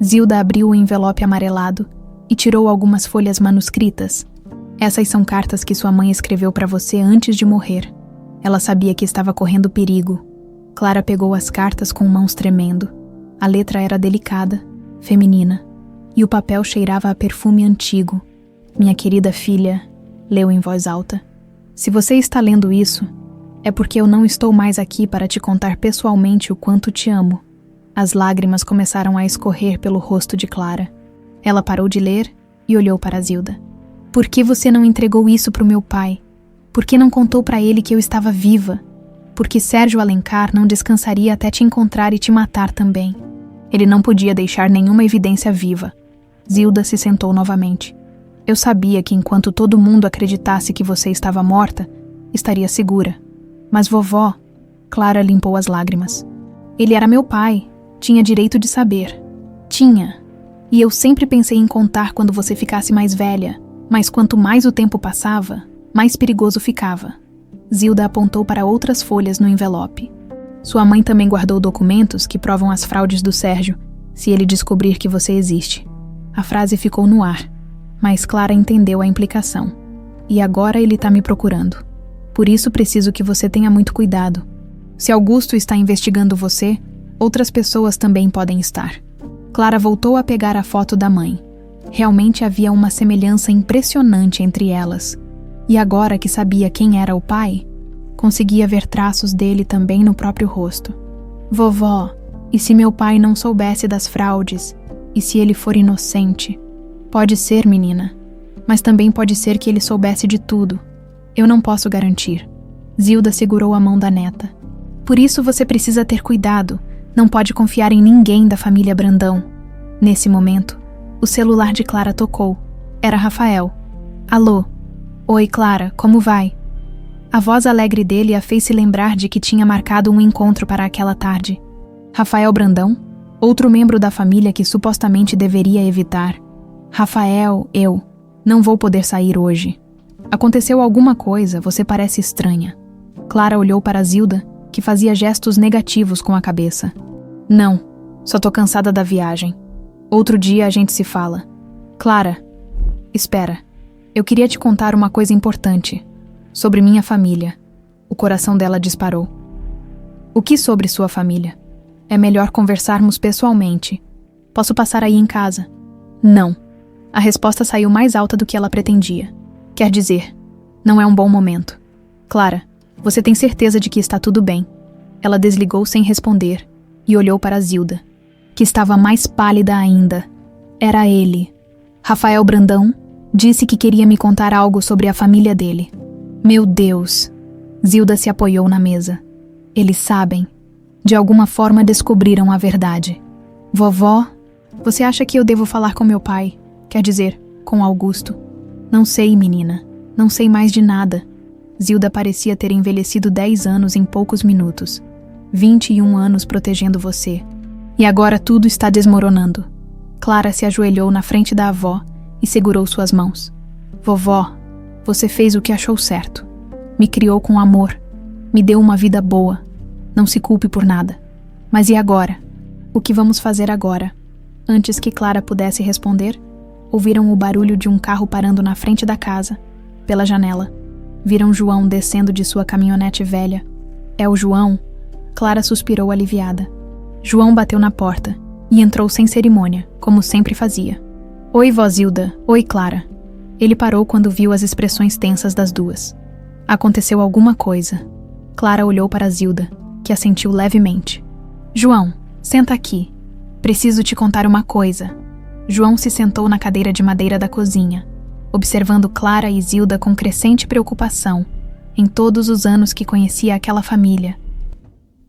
Zilda abriu o envelope amarelado e tirou algumas folhas manuscritas. Essas são cartas que sua mãe escreveu para você antes de morrer. Ela sabia que estava correndo perigo. Clara pegou as cartas com mãos tremendo. A letra era delicada, feminina, e o papel cheirava a perfume antigo. Minha querida filha, leu em voz alta. Se você está lendo isso, é porque eu não estou mais aqui para te contar pessoalmente o quanto te amo. As lágrimas começaram a escorrer pelo rosto de Clara. Ela parou de ler e olhou para Zilda. Por que você não entregou isso para o meu pai? Por que não contou para ele que eu estava viva? Porque Sérgio Alencar não descansaria até te encontrar e te matar também. Ele não podia deixar nenhuma evidência viva. Zilda se sentou novamente. Eu sabia que enquanto todo mundo acreditasse que você estava morta, estaria segura. Mas vovó, Clara limpou as lágrimas. Ele era meu pai, tinha direito de saber. Tinha. E eu sempre pensei em contar quando você ficasse mais velha, mas quanto mais o tempo passava, mais perigoso ficava. Zilda apontou para outras folhas no envelope. Sua mãe também guardou documentos que provam as fraudes do Sérgio, se ele descobrir que você existe. A frase ficou no ar, mas Clara entendeu a implicação. E agora ele está me procurando. Por isso preciso que você tenha muito cuidado. Se Augusto está investigando você, outras pessoas também podem estar. Clara voltou a pegar a foto da mãe. Realmente havia uma semelhança impressionante entre elas. E agora que sabia quem era o pai, conseguia ver traços dele também no próprio rosto. Vovó, e se meu pai não soubesse das fraudes? E se ele for inocente? Pode ser, menina. Mas também pode ser que ele soubesse de tudo. Eu não posso garantir. Zilda segurou a mão da neta. Por isso você precisa ter cuidado. Não pode confiar em ninguém da família Brandão. Nesse momento, o celular de Clara tocou. Era Rafael. Alô? Oi, Clara, como vai? A voz alegre dele a fez se lembrar de que tinha marcado um encontro para aquela tarde. Rafael Brandão? Outro membro da família que supostamente deveria evitar. Rafael, eu. Não vou poder sair hoje. Aconteceu alguma coisa, você parece estranha. Clara olhou para Zilda, que fazia gestos negativos com a cabeça. Não, só tô cansada da viagem. Outro dia a gente se fala. Clara, espera. Eu queria te contar uma coisa importante. Sobre minha família. O coração dela disparou. O que sobre sua família? É melhor conversarmos pessoalmente. Posso passar aí em casa? Não. A resposta saiu mais alta do que ela pretendia. Quer dizer, não é um bom momento. Clara, você tem certeza de que está tudo bem? Ela desligou sem responder e olhou para Zilda, que estava mais pálida ainda. Era ele. Rafael Brandão disse que queria me contar algo sobre a família dele. Meu Deus! Zilda se apoiou na mesa. Eles sabem. De alguma forma descobriram a verdade. Vovó, você acha que eu devo falar com meu pai? Quer dizer, com Augusto? Não sei, menina. Não sei mais de nada. Zilda parecia ter envelhecido 10 anos em poucos minutos. 21 anos protegendo você. E agora tudo está desmoronando. Clara se ajoelhou na frente da avó e segurou suas mãos. Vovó, você fez o que achou certo. Me criou com amor. Me deu uma vida boa. Não se culpe por nada. Mas e agora? O que vamos fazer agora? Antes que Clara pudesse responder, ouviram o barulho de um carro parando na frente da casa, pela janela. Viram João descendo de sua caminhonete velha. É o João? Clara suspirou aliviada. João bateu na porta e entrou sem cerimônia, como sempre fazia. Oi, vó Zilda. Oi, Clara. Ele parou quando viu as expressões tensas das duas. Aconteceu alguma coisa. Clara olhou para Zilda, que assentiu levemente. João, senta aqui. Preciso te contar uma coisa. João se sentou na cadeira de madeira da cozinha, observando Clara e Zilda com crescente preocupação em todos os anos que conhecia aquela família.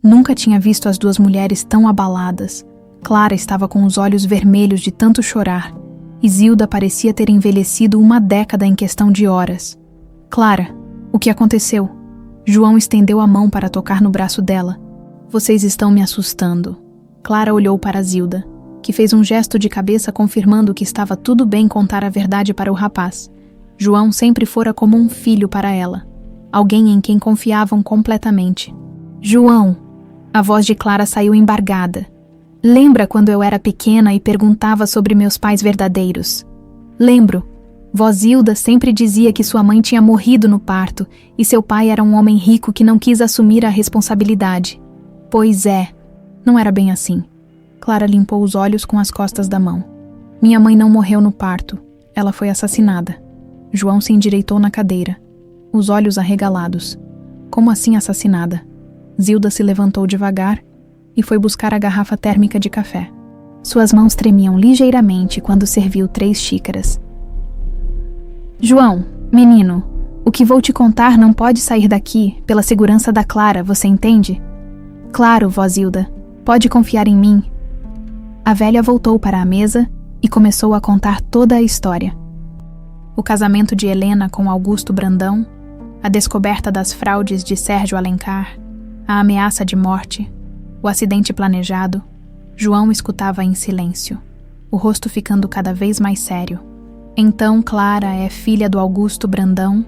Nunca tinha visto as duas mulheres tão abaladas. Clara estava com os olhos vermelhos de tanto chorar, e Zilda parecia ter envelhecido uma década em questão de horas. Clara, o que aconteceu? João estendeu a mão para tocar no braço dela. Vocês estão me assustando. Clara olhou para Zilda, que fez um gesto de cabeça confirmando que estava tudo bem contar a verdade para o rapaz. João sempre fora como um filho para ela, alguém em quem confiavam completamente. João! A voz de Clara saiu embargada. Lembra quando eu era pequena e perguntava sobre meus pais verdadeiros? Lembro. Vó Zilda sempre dizia que sua mãe tinha morrido no parto e seu pai era um homem rico que não quis assumir a responsabilidade. Pois é, não era bem assim. Clara limpou os olhos com as costas da mão. Minha mãe não morreu no parto. Ela foi assassinada. João se endireitou na cadeira, os olhos arregalados. Como assim assassinada? Zilda se levantou devagar e foi buscar a garrafa térmica de café. Suas mãos tremiam ligeiramente quando serviu 3 xícaras. João, menino, o que vou te contar não pode sair daqui pela segurança da Clara, você entende? Claro, vó Zilda, pode confiar em mim. A velha voltou para a mesa e começou a contar toda a história. O casamento de Helena com Augusto Brandão, a descoberta das fraudes de Sérgio Alencar, a ameaça de morte, o acidente planejado. João escutava em silêncio, o rosto ficando cada vez mais sério. Então Clara é filha do Augusto Brandão,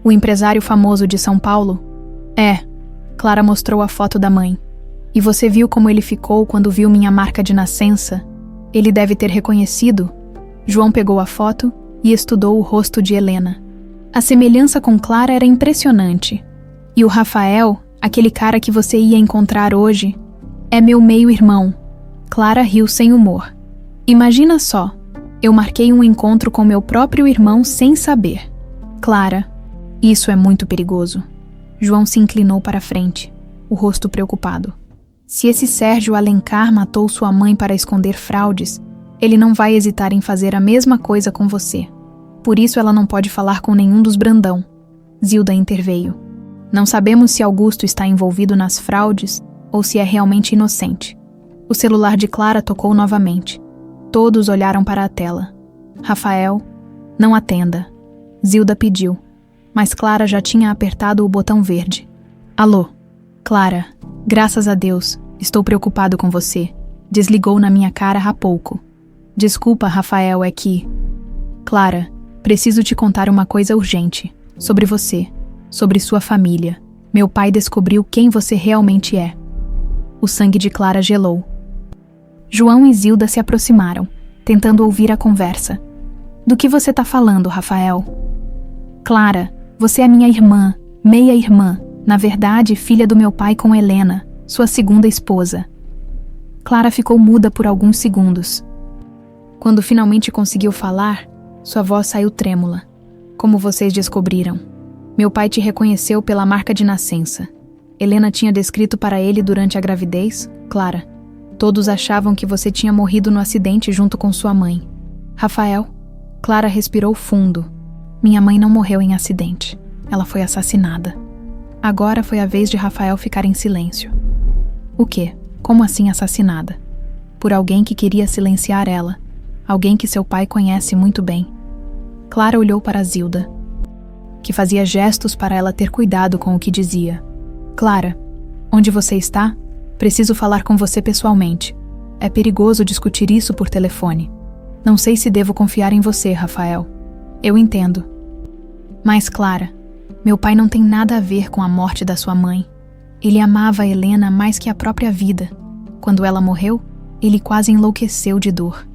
o empresário famoso de São Paulo? É. Clara mostrou a foto da mãe. E você viu como ele ficou quando viu minha marca de nascença? Ele deve ter reconhecido. João pegou a foto e estudou o rosto de Helena. A semelhança com Clara era impressionante. E o Rafael, aquele cara que você ia encontrar hoje, é meu meio-irmão. Clara riu sem humor. Imagina só, eu marquei um encontro com meu próprio irmão sem saber. Clara, isso é muito perigoso. João se inclinou para a frente, o rosto preocupado. Se esse Sérgio Alencar matou sua mãe para esconder fraudes, ele não vai hesitar em fazer a mesma coisa com você. Por isso ela não pode falar com nenhum dos Brandão. Zilda interveio. Não sabemos se Augusto está envolvido nas fraudes ou se é realmente inocente. O celular de Clara tocou novamente. Todos olharam para a tela. Rafael, não atenda. Zilda pediu, mas Clara já tinha apertado o botão verde. Alô? Clara, graças a Deus, estou preocupado com você. Desligou na minha cara há pouco. Desculpa, Rafael, é que... Clara, preciso te contar uma coisa urgente. Sobre você, sobre sua família. Meu pai descobriu quem você realmente é. O sangue de Clara gelou. João e Zilda se aproximaram, tentando ouvir a conversa. Do que você tá falando, Rafael? Clara, você é minha irmã, meia-irmã, na verdade, filha do meu pai com Helena, sua segunda esposa. Clara ficou muda por alguns segundos. Quando finalmente conseguiu falar, sua voz saiu trêmula. Como vocês descobriram? Meu pai te reconheceu pela marca de nascença. Helena tinha descrito para ele durante a gravidez, Clara. Todos achavam que você tinha morrido no acidente junto com sua mãe. Rafael? Clara respirou fundo. Minha mãe não morreu em acidente. Ela foi assassinada. Agora foi a vez de Rafael ficar em silêncio. O quê? Como assim assassinada? Por alguém que queria silenciar ela. Alguém que seu pai conhece muito bem. Clara olhou para Zilda, que fazia gestos para ela ter cuidado com o que dizia. Clara, onde você está? Preciso falar com você pessoalmente. É perigoso discutir isso por telefone. Não sei se devo confiar em você, Rafael. Eu entendo. Mas, Clara, meu pai não tem nada a ver com a morte da sua mãe. Ele amava a Helena mais que a própria vida. Quando ela morreu, ele quase enlouqueceu de dor.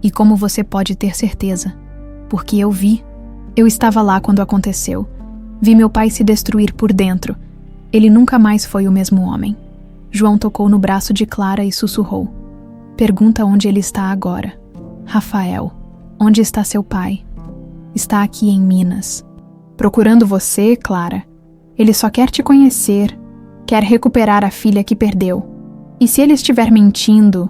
E como você pode ter certeza? Porque eu vi. Eu estava lá quando aconteceu. Vi meu pai se destruir por dentro. Ele nunca mais foi o mesmo homem. João tocou no braço de Clara e sussurrou. Pergunta onde ele está agora. Rafael, onde está seu pai? Está aqui em Minas. Procurando você, Clara. Ele só quer te conhecer. Quer recuperar a filha que perdeu. E se ele estiver mentindo?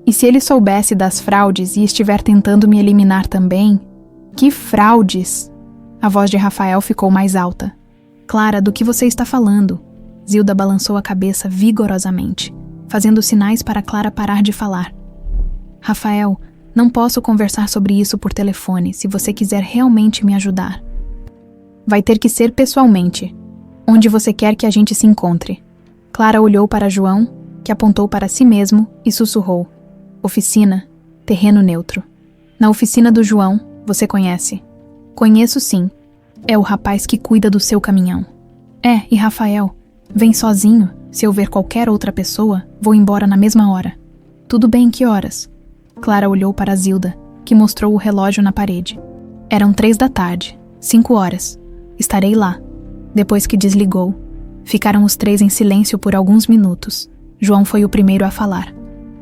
E se ele soubesse das fraudes e estiver tentando me eliminar também? Que fraudes? A voz de Rafael ficou mais alta. Clara, do que você está falando? Zilda balançou a cabeça vigorosamente, fazendo sinais para Clara parar de falar. Rafael, não posso conversar sobre isso por telefone se você quiser realmente me ajudar. Vai ter que ser pessoalmente. Onde você quer que a gente se encontre? Clara olhou para João, que apontou para si mesmo e sussurrou. Oficina, terreno neutro. Na oficina do João, você conhece? Conheço sim. É o rapaz que cuida do seu caminhão. E Rafael, vem sozinho. Se eu ver qualquer outra pessoa, vou embora na mesma hora. Tudo bem, que horas? Clara olhou para Zilda, que mostrou o relógio na parede. Eram 3 da tarde, 5 horas. Estarei lá. Depois que desligou, ficaram os 3 em silêncio por alguns minutos. João foi o primeiro a falar.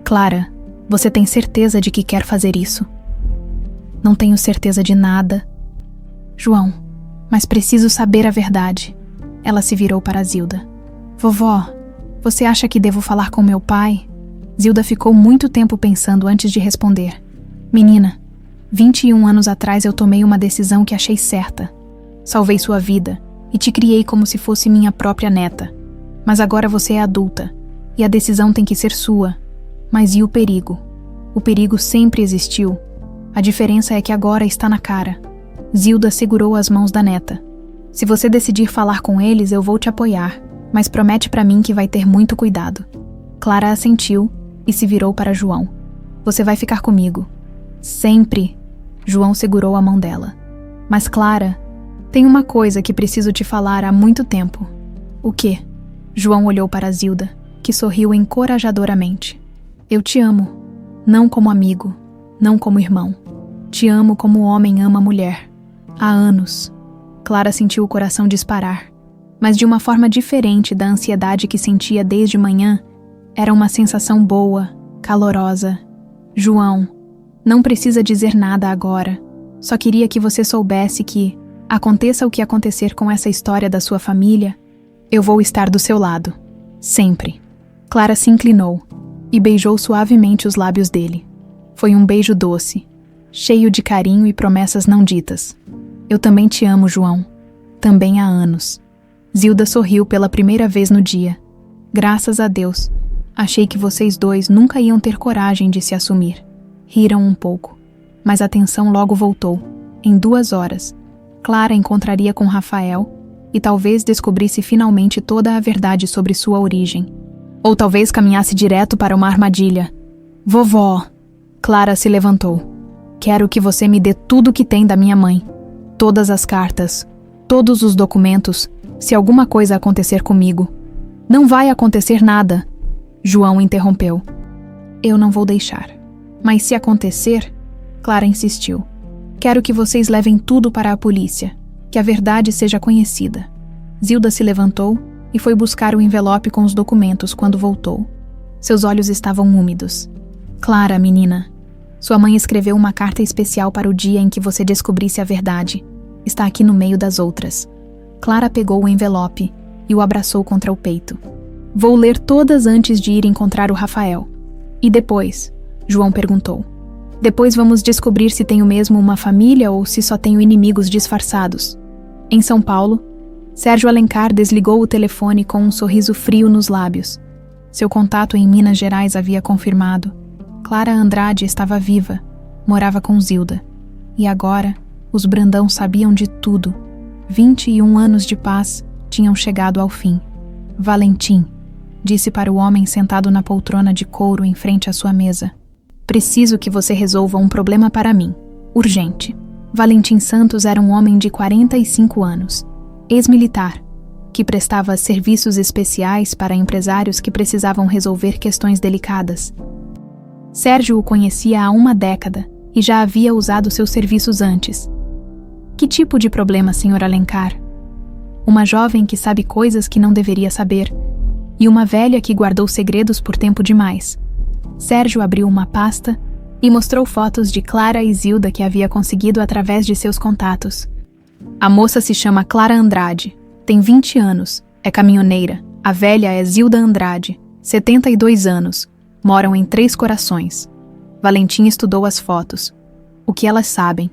Clara, você tem certeza de que quer fazer isso? Não tenho certeza de nada. João, mas preciso saber a verdade. Ela se virou para Zilda. Vovó, você acha que devo falar com meu pai? Zilda ficou muito tempo pensando antes de responder. Menina, 21 anos atrás eu tomei uma decisão que achei certa. Salvei sua vida e te criei como se fosse minha própria neta. Mas agora você é adulta e a decisão tem que ser sua. Mas e o perigo? O perigo sempre existiu. A diferença é que agora está na cara. Zilda segurou as mãos da neta. Se você decidir falar com eles, eu vou te apoiar, mas promete para mim que vai ter muito cuidado. Clara assentiu e se virou para João. Você vai ficar comigo. Sempre. João segurou a mão dela. Mas Clara, tem uma coisa que preciso te falar há muito tempo. O quê? João olhou para Zilda, que sorriu encorajadoramente. Eu te amo. Não como amigo, não como irmão. Te amo como o homem ama a mulher. Há anos. Clara sentiu o coração disparar, mas de uma forma diferente da ansiedade que sentia desde manhã. Era uma sensação boa, calorosa. João, não precisa dizer nada agora. Só queria que você soubesse que, aconteça o que acontecer com essa história da sua família, eu vou estar do seu lado. Sempre. Clara se inclinou e beijou suavemente os lábios dele. Foi um beijo doce, cheio de carinho e promessas não ditas. Eu também te amo, João. Também há anos. Zilda sorriu pela primeira vez no dia. Graças a Deus. Achei que vocês dois nunca iam ter coragem de se assumir. Riram um pouco, mas a tensão logo voltou. Em 2 horas, Clara encontraria com Rafael e talvez descobrisse finalmente toda a verdade sobre sua origem. Ou talvez caminhasse direto para uma armadilha. Vovó! Clara se levantou. Quero que você me dê tudo que tem da minha mãe. Todas as cartas, todos os documentos, se alguma coisa acontecer comigo. Não vai acontecer nada. João interrompeu. Eu não vou deixar. Mas se acontecer, Clara insistiu. Quero que vocês levem tudo para a polícia, que a verdade seja conhecida. Zilda se levantou e foi buscar o envelope com os documentos quando voltou. Seus olhos estavam úmidos. Clara, menina, sua mãe escreveu uma carta especial para o dia em que você descobrisse a verdade. Está aqui no meio das outras. Clara pegou o envelope e o abraçou contra o peito. Vou ler todas antes de ir encontrar o Rafael. E depois? João perguntou. Depois vamos descobrir se tenho mesmo uma família ou se só tenho inimigos disfarçados. Em São Paulo, Sérgio Alencar desligou o telefone com um sorriso frio nos lábios. Seu contato em Minas Gerais havia confirmado. Clara Andrade estava viva, morava com Zilda. E agora, os Brandão sabiam de tudo. 21 anos de paz tinham chegado ao fim. Valentim, disse para o homem sentado na poltrona de couro em frente à sua mesa. Preciso que você resolva um problema para mim. Urgente. Valentim Santos era um homem de 45 anos, ex-militar, que prestava serviços especiais para empresários que precisavam resolver questões delicadas. Sérgio o conhecia há 1 década e já havia usado seus serviços antes. Que tipo de problema, Sr. Alencar? Uma jovem que sabe coisas que não deveria saber, e uma velha que guardou segredos por tempo demais. Sérgio abriu uma pasta e mostrou fotos de Clara e Zilda que havia conseguido através de seus contatos. A moça se chama Clara Andrade, tem 20 anos, é caminhoneira. A velha é Zilda Andrade, 72 anos, moram em 3 Corações. Valentim estudou as fotos. O que elas sabem?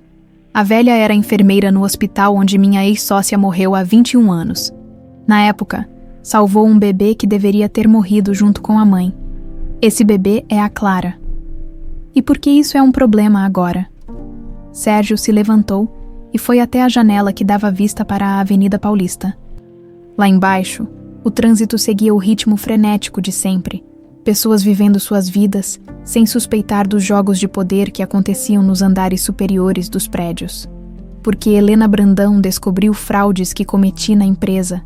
A velha era enfermeira no hospital onde minha ex-sócia morreu há 21 anos. Na época, Salvou um bebê que deveria ter morrido junto com a mãe. Esse bebê é a Clara. E por que isso é um problema agora? Sérgio se levantou e foi até a janela que dava vista para a Avenida Paulista. Lá embaixo, o trânsito seguia o ritmo frenético de sempre. Pessoas vivendo suas vidas, sem suspeitar dos jogos de poder que aconteciam nos andares superiores dos prédios. Porque Helena Brandão descobriu fraudes que cometi na empresa.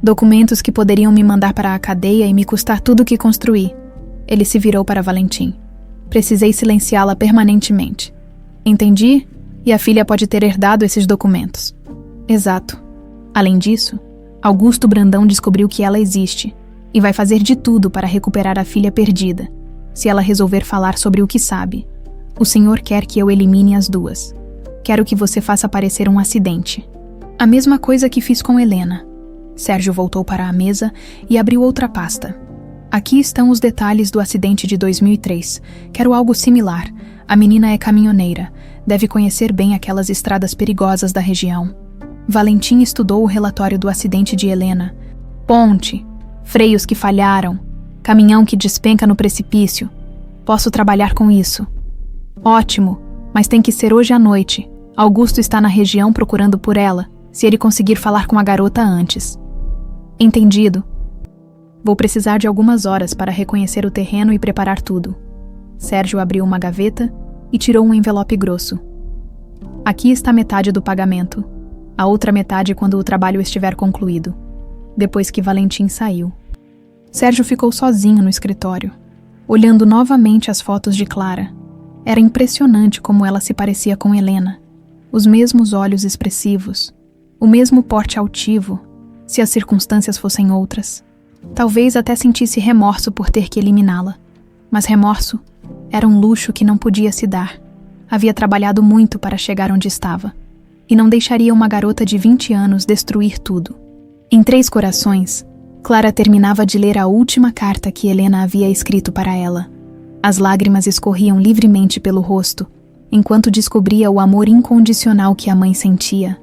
Documentos que poderiam me mandar para a cadeia e me custar tudo o que construí. Ele se virou para Valentim. Precisei silenciá-la permanentemente. Entendi? E a filha pode ter herdado esses documentos. Exato. Além disso, Augusto Brandão descobriu que ela existe e vai fazer de tudo para recuperar a filha perdida, se ela resolver falar sobre o que sabe. O senhor quer que eu elimine as duas. Quero que você faça parecer um acidente. A mesma coisa que fiz com Helena. Sérgio voltou para a mesa e abriu outra pasta. Aqui estão os detalhes do acidente de 2003. Quero algo similar. A menina é caminhoneira. Deve conhecer bem aquelas estradas perigosas da região. Valentim estudou o relatório do acidente de Helena. Ponte, freios que falharam, caminhão que despenca no precipício. Posso trabalhar com isso. Ótimo, mas tem que ser hoje à noite. Augusto está na região procurando por ela, se ele conseguir falar com a garota antes. Entendido. Vou precisar de algumas horas para reconhecer o terreno e preparar tudo. Sérgio abriu uma gaveta e tirou um envelope grosso. Aqui está metade do pagamento. A outra metade quando o trabalho estiver concluído. Depois que Valentim saiu. Sérgio ficou sozinho no escritório, olhando novamente as fotos de Clara. Era impressionante como ela se parecia com Helena. Os mesmos olhos expressivos, o mesmo porte altivo, se as circunstâncias fossem outras. Talvez até sentisse remorso por ter que eliminá-la. Mas remorso era um luxo que não podia se dar. Havia trabalhado muito para chegar onde estava. E não deixaria uma garota de 20 anos destruir tudo. Em 3 corações, Clara terminava de ler a última carta que Helena havia escrito para ela. As lágrimas escorriam livremente pelo rosto, enquanto descobria o amor incondicional que a mãe sentia,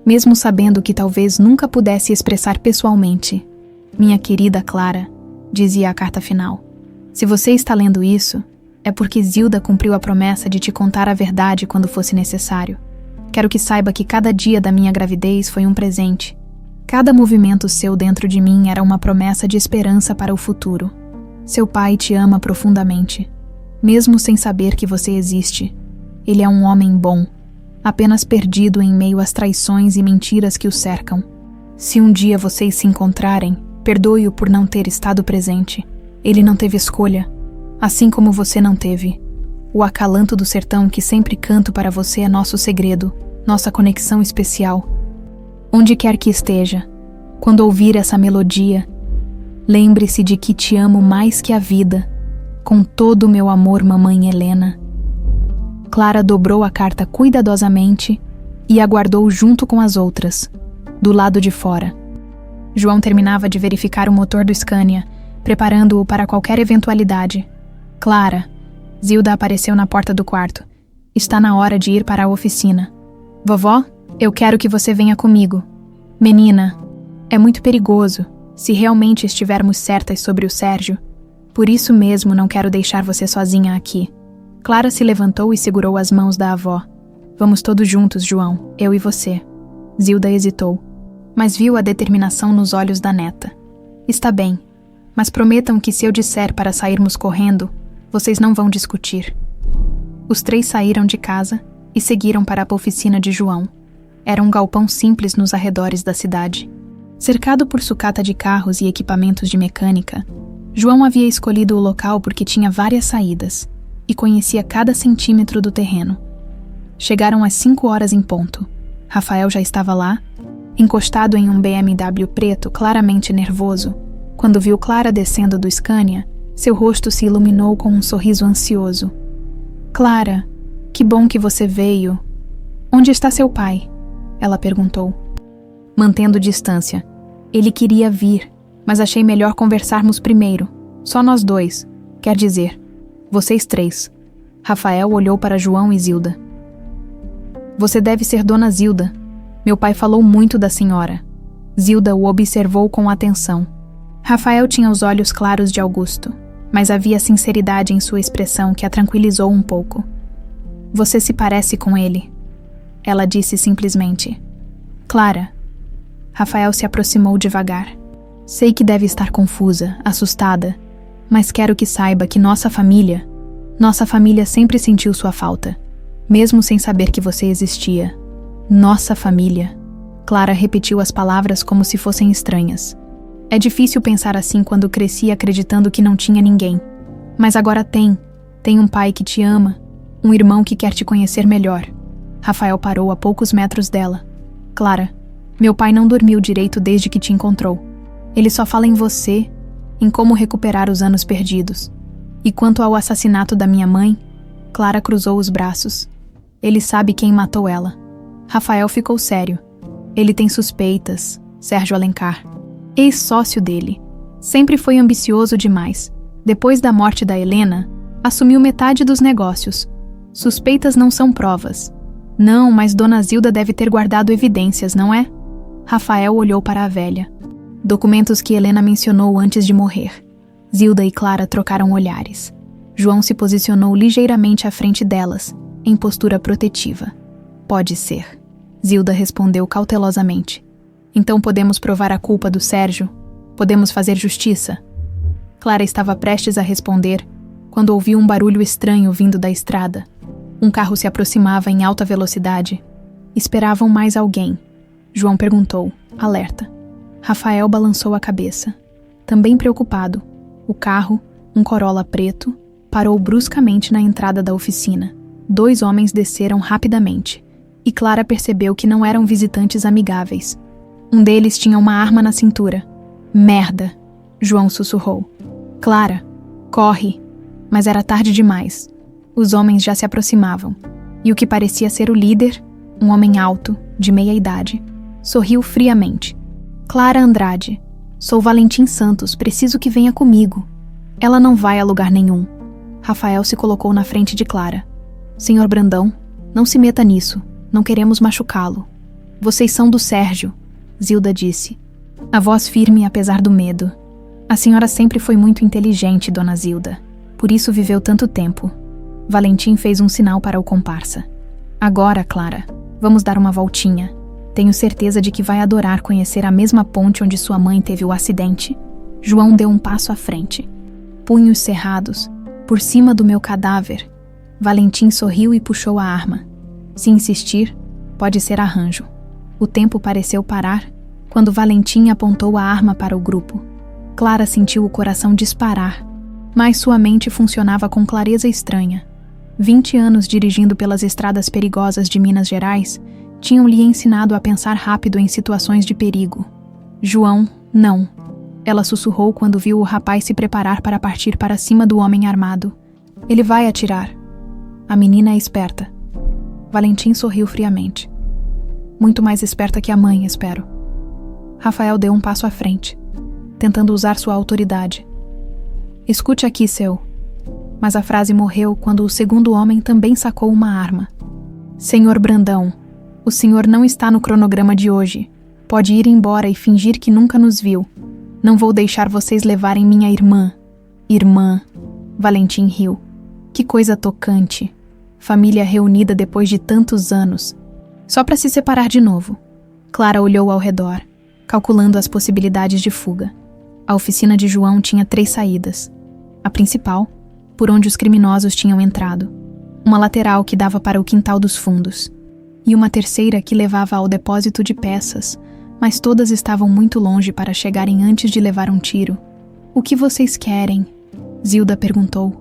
mesmo sabendo que talvez nunca pudesse expressar pessoalmente. Minha querida Clara, dizia a carta final, se você está lendo isso, é porque Zilda cumpriu a promessa de te contar a verdade quando fosse necessário. Quero que saiba que cada dia da minha gravidez foi um presente. Cada movimento seu dentro de mim era uma promessa de esperança para o futuro. Seu pai te ama profundamente, mesmo sem saber que você existe. Ele é um homem bom, apenas perdido em meio às traições e mentiras que o cercam. Se um dia vocês se encontrarem, perdoe-o por não ter estado presente. Ele não teve escolha, assim como você não teve. O acalanto do sertão que sempre canto para você é nosso segredo, nossa conexão especial. Onde quer que esteja, quando ouvir essa melodia, lembre-se de que te amo mais que a vida, com todo o meu amor, mamãe Helena. Clara dobrou a carta cuidadosamente e a guardou junto com as outras, do lado de fora. João terminava de verificar o motor do Scania, preparando-o para qualquer eventualidade. Clara, Zilda apareceu na porta do quarto. Está na hora de ir para a oficina. Vovó, eu quero que você venha comigo. Menina, é muito perigoso, se realmente estivermos certas sobre o Sérgio. Por isso mesmo não quero deixar você sozinha aqui. Clara se levantou e segurou as mãos da avó. Vamos todos juntos, João, eu e você. Zilda hesitou, mas viu a determinação nos olhos da neta. Está bem, mas prometam que se eu disser para sairmos correndo, vocês não vão discutir. Os 3 saíram de casa e seguiram para a oficina de João. Era um galpão simples nos arredores da cidade. Cercado por sucata de carros e equipamentos de mecânica, João havia escolhido o local porque tinha várias saídas e conhecia cada centímetro do terreno. Chegaram às 5 horas em ponto. Rafael já estava lá, encostado em um BMW preto claramente nervoso. Quando viu Clara descendo do Scania, seu rosto se iluminou com um sorriso ansioso. Clara, que bom que você veio. Onde está seu pai? Ela perguntou. Mantendo distância. Ele queria vir, mas achei melhor conversarmos primeiro. Só nós 2. Quer dizer, vocês 3. Rafael olhou para João e Zilda. Você deve ser Dona Zilda. Meu pai falou muito da senhora. Zilda o observou com atenção. Rafael tinha os olhos claros de Augusto, mas havia sinceridade em sua expressão que a tranquilizou um pouco. Você se parece com ele, ela disse simplesmente. Clara. Rafael se aproximou devagar. Sei que deve estar confusa, assustada, mas quero que saiba que nossa família sempre sentiu sua falta, mesmo sem saber que você existia. Nossa família. Clara repetiu as palavras como se fossem estranhas. É difícil pensar assim quando cresci acreditando que não tinha ninguém. Mas agora tem. Tem um pai que te ama, um irmão que quer te conhecer melhor. Rafael parou a poucos metros dela. Clara, meu pai não dormiu direito desde que te encontrou. Ele só fala em você, em como recuperar os anos perdidos. E quanto ao assassinato da minha mãe, Clara cruzou os braços. Ele sabe quem matou ela. Rafael ficou sério. Ele tem suspeitas, Sérgio Alencar. Ex-sócio dele. Sempre foi ambicioso demais. Depois da morte da Helena, assumiu metade dos negócios. Suspeitas não são provas. Não, mas Dona Zilda deve ter guardado evidências, não é? Rafael olhou para a velha. Documentos que Helena mencionou antes de morrer. Zilda e Clara trocaram olhares. João se posicionou ligeiramente à frente delas, em postura protetiva. Pode ser. Zilda respondeu cautelosamente. Então podemos provar a culpa do Sérgio? Podemos fazer justiça? Clara estava prestes a responder, quando ouviu um barulho estranho vindo da estrada. Um carro se aproximava em alta velocidade. Esperavam mais alguém. João perguntou, alerta. Rafael balançou a cabeça. Também preocupado, o carro, um Corolla preto, parou bruscamente na entrada da oficina. 2 homens desceram rapidamente, e Clara percebeu que não eram visitantes amigáveis. Um deles tinha uma arma na cintura. Merda! João sussurrou. Clara, corre! Mas era tarde demais. Os homens já se aproximavam, e o que parecia ser o líder, um homem alto, de meia idade, sorriu friamente. Clara Andrade, sou Valentim Santos, preciso que venha comigo. Ela não vai a lugar nenhum. Rafael se colocou na frente de Clara. Senhor Brandão, não se meta nisso, não queremos machucá-lo. Vocês são do Sérgio, Zilda disse, a voz firme apesar do medo. A senhora sempre foi muito inteligente, Dona Zilda, por isso viveu tanto tempo. Valentim fez um sinal para o comparsa. Agora, Clara, vamos dar uma voltinha. Tenho certeza de que vai adorar conhecer a mesma ponte onde sua mãe teve o acidente. João deu um passo à frente. Punhos cerrados, por cima do meu cadáver. Valentim sorriu e puxou a arma. Se insistir, pode ser arranjo. O tempo pareceu parar quando Valentim apontou a arma para o grupo. Clara sentiu o coração disparar, mas sua mente funcionava com clareza estranha. 20 anos dirigindo pelas estradas perigosas de Minas Gerais tinham lhe ensinado a pensar rápido em situações de perigo. João, não. Ela sussurrou quando viu o rapaz se preparar para partir para cima do homem armado. Ele vai atirar. A menina é esperta. Valentim sorriu friamente. Muito mais esperta que a mãe, espero. Rafael deu um passo à frente, tentando usar sua autoridade. Escute aqui, seu... Mas a frase morreu quando o segundo homem também sacou uma arma. Senhor Brandão, o senhor não está no cronograma de hoje. Pode ir embora e fingir que nunca nos viu. Não vou deixar vocês levarem minha irmã. Irmã. Valentim riu. Que coisa tocante. Família reunida depois de tantos anos. Só para se separar de novo. Clara olhou ao redor, calculando as possibilidades de fuga. A oficina de João tinha 3 saídas. A principal, por onde os criminosos tinham entrado. Uma lateral que dava para o quintal dos fundos. E uma terceira que levava ao depósito de peças, mas todas estavam muito longe para chegarem antes de levar um tiro. O que vocês querem? Zilda perguntou,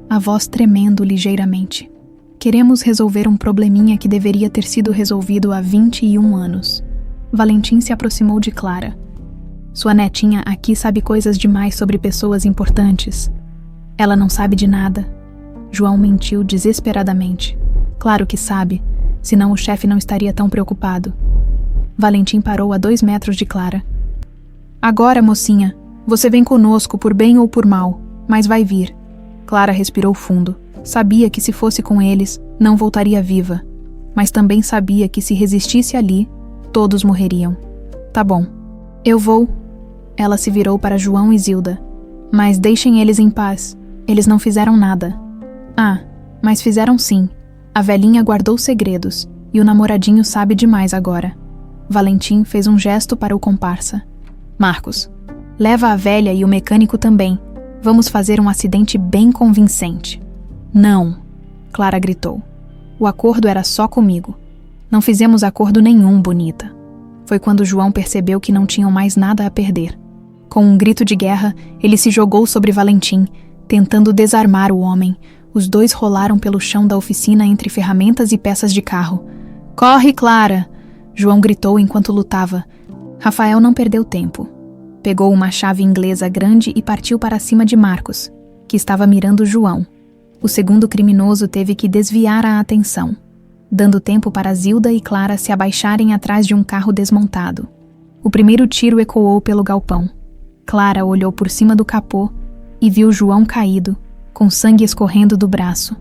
a voz tremendo ligeiramente. Queremos resolver um probleminha que deveria ter sido resolvido há 21 anos. Valentim se aproximou de Clara. Sua netinha aqui sabe coisas demais sobre pessoas importantes. Ela não sabe de nada. João mentiu desesperadamente. Claro que sabe, senão o chefe não estaria tão preocupado. Valentim parou a 2 metros de Clara. Agora, mocinha, você vem conosco por bem ou por mal, mas vai vir. Clara respirou fundo. Sabia que se fosse com eles, não voltaria viva. Mas também sabia que se resistisse ali, todos morreriam. Tá bom. Eu vou. Ela se virou para João e Zilda. Mas deixem eles em paz. Eles não fizeram nada. Ah, mas fizeram sim. A velhinha guardou segredos, e o namoradinho sabe demais agora. Valentim fez um gesto para o comparsa. Marcos, leva a velha e o mecânico também. Vamos fazer um acidente bem convincente. Não, Clara gritou. O acordo era só comigo. Não fizemos acordo nenhum, bonita. Foi quando João percebeu que não tinham mais nada a perder. Com um grito de guerra, ele se jogou sobre Valentim, tentando desarmar o homem. Os dois rolaram pelo chão da oficina entre ferramentas e peças de carro. Corre, Clara! João gritou enquanto lutava. Rafael não perdeu tempo. Pegou uma chave inglesa grande e partiu para cima de Marcos, que estava mirando João. O segundo criminoso teve que desviar a atenção, dando tempo para Zilda e Clara se abaixarem atrás de um carro desmontado. O primeiro tiro ecoou pelo galpão. Clara olhou por cima do capô e viu João caído, com sangue escorrendo do braço.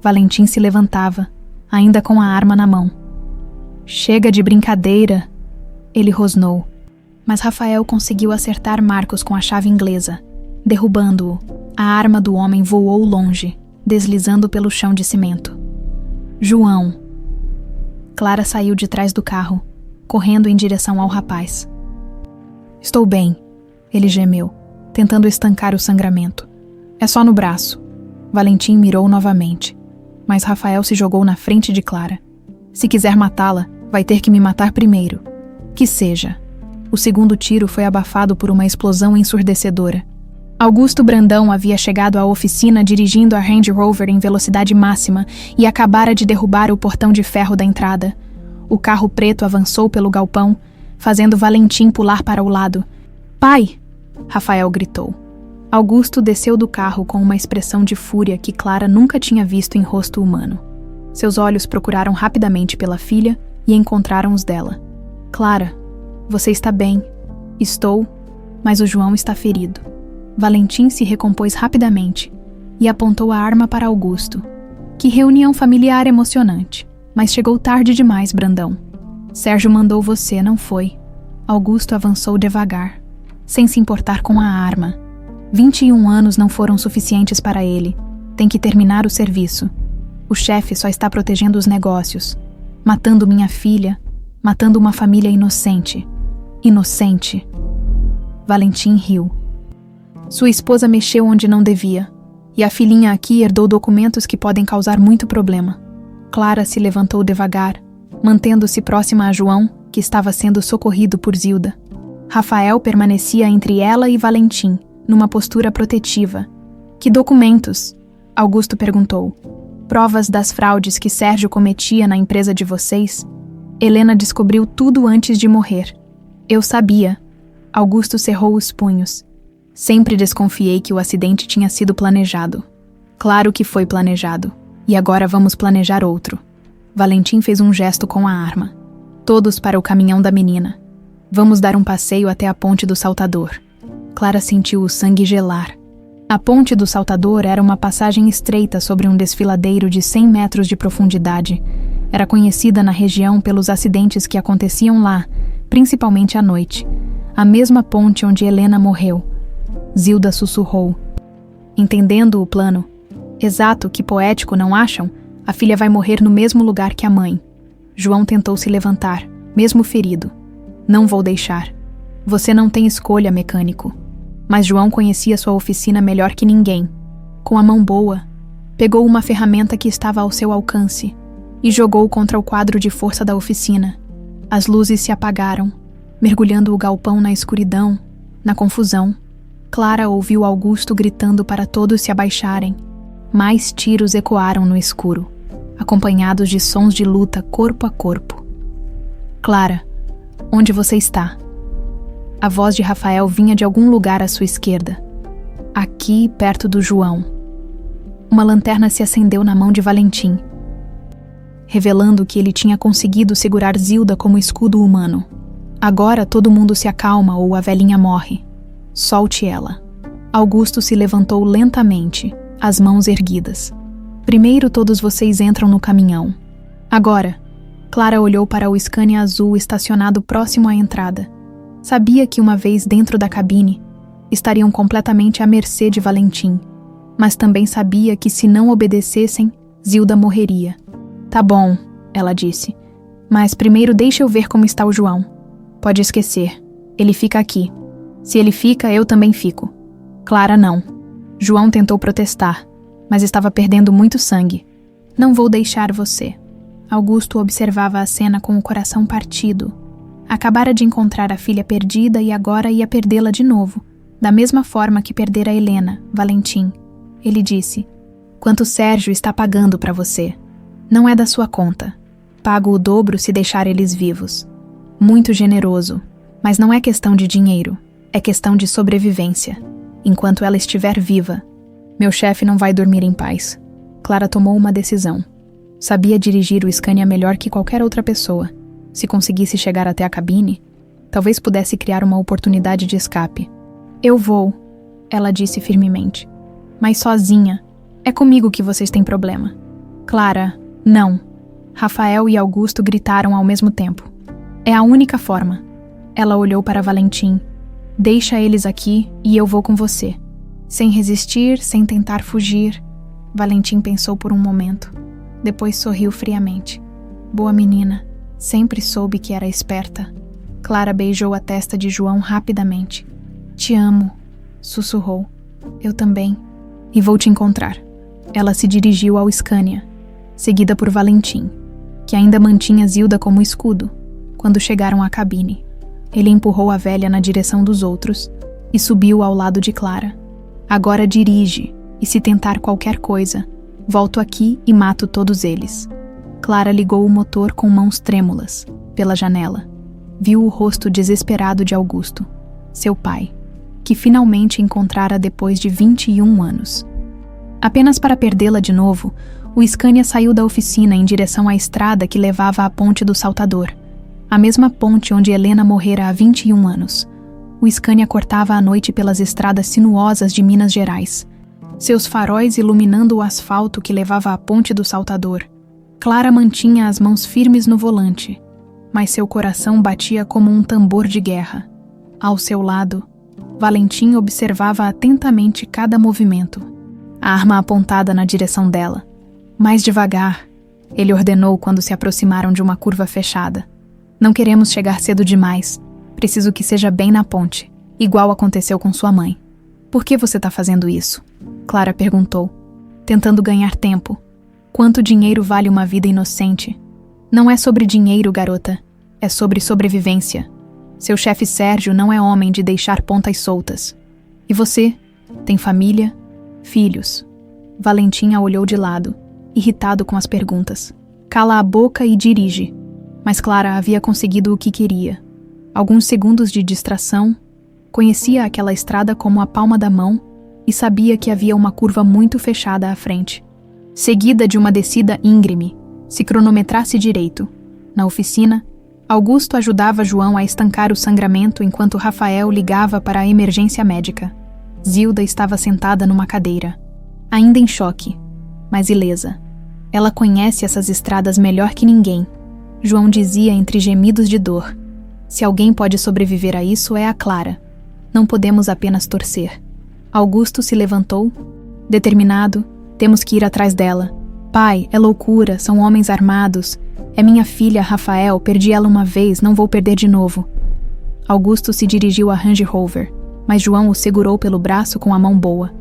Valentim se levantava, ainda com a arma na mão. Chega de brincadeira, ele rosnou. Mas Rafael conseguiu acertar Marcos com a chave inglesa, derrubando-o. A arma do homem voou longe, deslizando pelo chão de cimento. João. Clara saiu de trás do carro, correndo em direção ao rapaz. Estou bem, ele gemeu, tentando estancar o sangramento. É só no braço. Valentim mirou novamente, mas Rafael se jogou na frente de Clara. Se quiser matá-la, vai ter que me matar primeiro. Que seja. O segundo tiro foi abafado por uma explosão ensurdecedora. Augusto Brandão havia chegado à oficina dirigindo a Range Rover em velocidade máxima e acabara de derrubar o portão de ferro da entrada. O carro preto avançou pelo galpão, fazendo Valentim pular para o lado. Pai! Rafael gritou. Augusto desceu do carro com uma expressão de fúria que Clara nunca tinha visto em rosto humano. Seus olhos procuraram rapidamente pela filha e encontraram os dela. Clara, você está bem. Estou, mas o João está ferido. Valentim se recompôs rapidamente e apontou a arma para Augusto. Que reunião familiar emocionante, mas chegou tarde demais, Brandão. Sérgio mandou você, não foi? Augusto avançou devagar, sem se importar com a arma. 21 anos não foram suficientes para ele. Tem que terminar o serviço. O chefe só está protegendo os negócios, matando minha filha, matando uma família inocente. Inocente. Valentim riu. Sua esposa mexeu onde não devia, e a filhinha aqui herdou documentos que podem causar muito problema. Clara se levantou devagar, mantendo-se próxima a João, que estava sendo socorrido por Zilda. Rafael permanecia entre ela e Valentim, numa postura protetiva. Que documentos? Augusto perguntou. Provas das fraudes que Sérgio cometia na empresa de vocês? Helena descobriu tudo antes de morrer. Eu sabia. Augusto cerrou os punhos. Sempre desconfiei que o acidente tinha sido planejado. Claro que foi planejado. E agora vamos planejar outro. Valentim fez um gesto com a arma. Todos para o caminhão da menina. Vamos dar um passeio até a ponte do Saltador. Clara sentiu o sangue gelar. A ponte do Saltador era uma passagem estreita sobre um desfiladeiro de 100 metros de profundidade. Era conhecida na região pelos acidentes que aconteciam lá, principalmente à noite. A mesma ponte onde Helena morreu. Zilda sussurrou. Entendendo o plano. Exato, que poético, não acham? A filha vai morrer no mesmo lugar que a mãe. João tentou se levantar, mesmo ferido. Não vou deixar. Você não tem escolha, mecânico. Mas João conhecia sua oficina melhor que ninguém. Com a mão boa, pegou uma ferramenta que estava ao seu alcance e jogou contra o quadro de força da oficina. As luzes se apagaram, mergulhando o galpão na escuridão, na confusão. Clara ouviu Augusto gritando para todos se abaixarem. Mais tiros ecoaram no escuro, acompanhados de sons de luta corpo a corpo. Clara, onde você está? A voz de Rafael vinha de algum lugar à sua esquerda. Aqui, perto do João. Uma lanterna se acendeu na mão de Valentim, revelando que ele tinha conseguido segurar Zilda como escudo humano. Agora todo mundo se acalma ou a velhinha morre. Solte ela. Augusto se levantou lentamente, as mãos erguidas. Primeiro todos vocês entram no caminhão. Agora, Clara olhou para o Scania azul estacionado próximo à entrada. Sabia que uma vez dentro da cabine, estariam completamente à mercê de Valentim, mas também sabia que se não obedecessem, Zilda morreria. Tá bom, ela disse, mas primeiro deixa eu ver como está o João. Pode esquecer, ele fica aqui. Se ele fica, eu também fico. Clara não. João tentou protestar, mas estava perdendo muito sangue. Não vou deixar você. Augusto observava a cena com o coração partido. Acabara de encontrar a filha perdida e agora ia perdê-la de novo, da mesma forma que perdera Helena, Valentim. Ele disse: quanto Sérgio está pagando para você? Não é da sua conta. Pago o dobro se deixar eles vivos. Muito generoso, mas não é questão de dinheiro, é questão de sobrevivência. Enquanto ela estiver viva, meu chefe não vai dormir em paz. Clara tomou uma decisão. Sabia dirigir o Scania melhor que qualquer outra pessoa. Se conseguisse chegar até a cabine, talvez pudesse criar uma oportunidade de escape. Eu vou, ela disse firmemente. Mas sozinha. É comigo que vocês têm problema. Clara, não. Rafael e Augusto gritaram ao mesmo tempo. É a única forma. Ela olhou para Valentim. Deixa eles aqui e eu vou com você. Sem resistir, sem tentar fugir. Valentim pensou por um momento. Depois sorriu friamente. Boa menina. Sempre soube que era esperta. Clara beijou a testa de João rapidamente. Te amo, sussurrou. Eu também. E vou te encontrar. Ela se dirigiu ao Scania, seguida por Valentim, que ainda mantinha Zilda como escudo, quando chegaram à cabine. Ele empurrou a velha na direção dos outros e subiu ao lado de Clara. Agora dirige, e se tentar qualquer coisa, volto aqui e mato todos eles. Clara ligou o motor com mãos trêmulas, pela janela. Viu o rosto desesperado de Augusto, seu pai, que finalmente encontrara depois de 21 anos. Apenas para perdê-la de novo, o Scania saiu da oficina em direção à estrada que levava à Ponte do Saltador, a mesma ponte onde Helena morrera há 21 anos. O Scania cortava a noite pelas estradas sinuosas de Minas Gerais, seus faróis iluminando o asfalto que levava à Ponte do Saltador. Clara mantinha as mãos firmes no volante, mas seu coração batia como um tambor de guerra. Ao seu lado, Valentim observava atentamente cada movimento, a arma apontada na direção dela. Mais devagar, ele ordenou quando se aproximaram de uma curva fechada. Não queremos chegar cedo demais. Preciso que seja bem na ponte, igual aconteceu com sua mãe. Por que você está fazendo isso? Clara perguntou, tentando ganhar tempo. Quanto dinheiro vale uma vida inocente? Não é sobre dinheiro, garota. É sobre sobrevivência. Seu chefe Sérgio não é homem de deixar pontas soltas. E você? Tem família? Filhos? Valentim a olhou de lado, irritado com as perguntas. Cala a boca e dirige. Mas Clara havia conseguido o que queria. Alguns segundos de distração, conhecia aquela estrada como a palma da mão e sabia que havia uma curva muito fechada à frente, seguida de uma descida íngreme, se cronometrasse direito. Na oficina, Augusto ajudava João a estancar o sangramento enquanto Rafael ligava para a emergência médica. Zilda estava sentada numa cadeira, ainda em choque, mas ilesa. Ela conhece essas estradas melhor que ninguém. João dizia entre gemidos de dor. Se alguém pode sobreviver a isso é a Clara. Não podemos apenas torcer. Augusto se levantou, determinado. Temos que ir atrás dela. Pai, é loucura, são homens armados. É minha filha, Rafael, perdi ela uma vez, não vou perder de novo. Augusto se dirigiu a Range Rover, mas João o segurou pelo braço com a mão boa.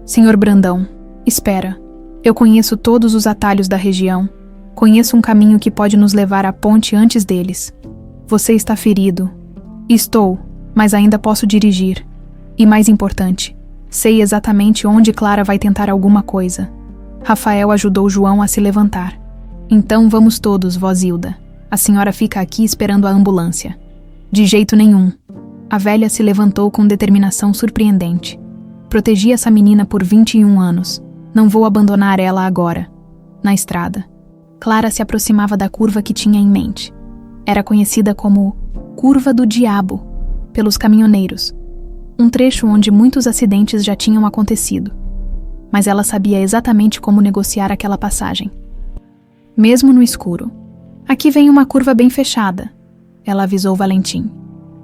Senhor Brandão, espera. Eu conheço todos os atalhos da região. Conheço um caminho que pode nos levar à ponte antes deles. Você está ferido. Estou, mas ainda posso dirigir. E mais importante, sei exatamente onde Clara vai tentar alguma coisa. Rafael ajudou João a se levantar. Então vamos todos, vó Zilda. A senhora fica aqui esperando a ambulância. De jeito nenhum. A velha se levantou com determinação surpreendente. Protegi essa menina por 21 anos. Não vou abandonar ela agora. Na estrada. Clara se aproximava da curva que tinha em mente. Era conhecida como Curva do Diabo, pelos caminhoneiros. Um trecho onde muitos acidentes já tinham acontecido. Mas ela sabia exatamente como negociar aquela passagem. Mesmo no escuro. Aqui vem uma curva bem fechada, ela avisou Valentim.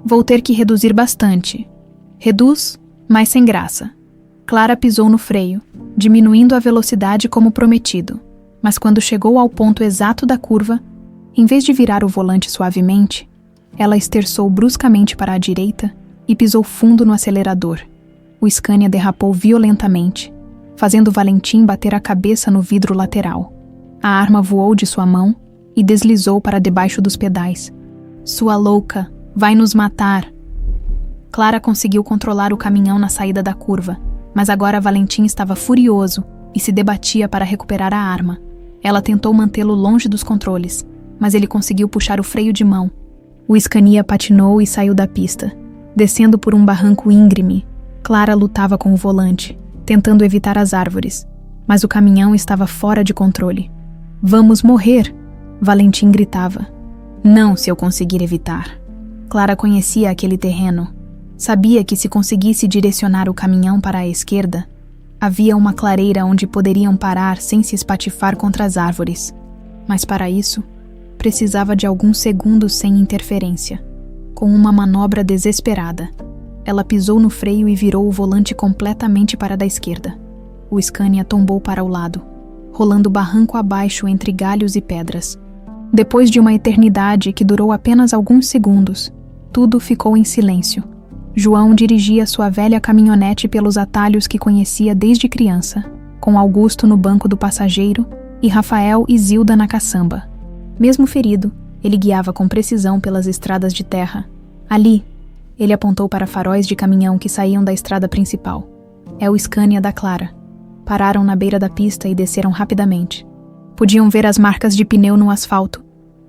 Vou ter que reduzir bastante. Reduz, mas sem graça. Clara pisou no freio, diminuindo a velocidade como prometido. Mas quando chegou ao ponto exato da curva, em vez de virar o volante suavemente, ela esterçou bruscamente para a direita e pisou fundo no acelerador. O Scania derrapou violentamente, fazendo Valentim bater a cabeça no vidro lateral. A arma voou de sua mão e deslizou para debaixo dos pedais. Sua louca, vai nos matar! Clara conseguiu controlar o caminhão na saída da curva, mas agora Valentim estava furioso e se debatia para recuperar a arma. Ela tentou mantê-lo longe dos controles, mas ele conseguiu puxar o freio de mão. O Scania patinou e saiu da pista. Descendo por um barranco íngreme, Clara lutava com o volante, tentando evitar as árvores, mas o caminhão estava fora de controle. Vamos morrer! Valentim gritava. Não se eu conseguir evitar. Clara conhecia aquele terreno. Sabia que se conseguisse direcionar o caminhão para a esquerda, havia uma clareira onde poderiam parar sem se espatifar contra as árvores. Mas para isso, precisava de alguns segundos sem interferência. Com uma manobra desesperada, ela pisou no freio e virou o volante completamente para a da esquerda. O Scania tombou para o lado, rolando barranco abaixo entre galhos e pedras. Depois de uma eternidade que durou apenas alguns segundos, tudo ficou em silêncio. João dirigia sua velha caminhonete pelos atalhos que conhecia desde criança, com Augusto no banco do passageiro e Rafael e Zilda na caçamba. Mesmo ferido, ele guiava com precisão pelas estradas de terra. Ali, ele apontou para faróis de caminhão que saíam da estrada principal. É o Scania da Clara. Pararam na beira da pista e desceram rapidamente. Podiam ver as marcas de pneu no asfalto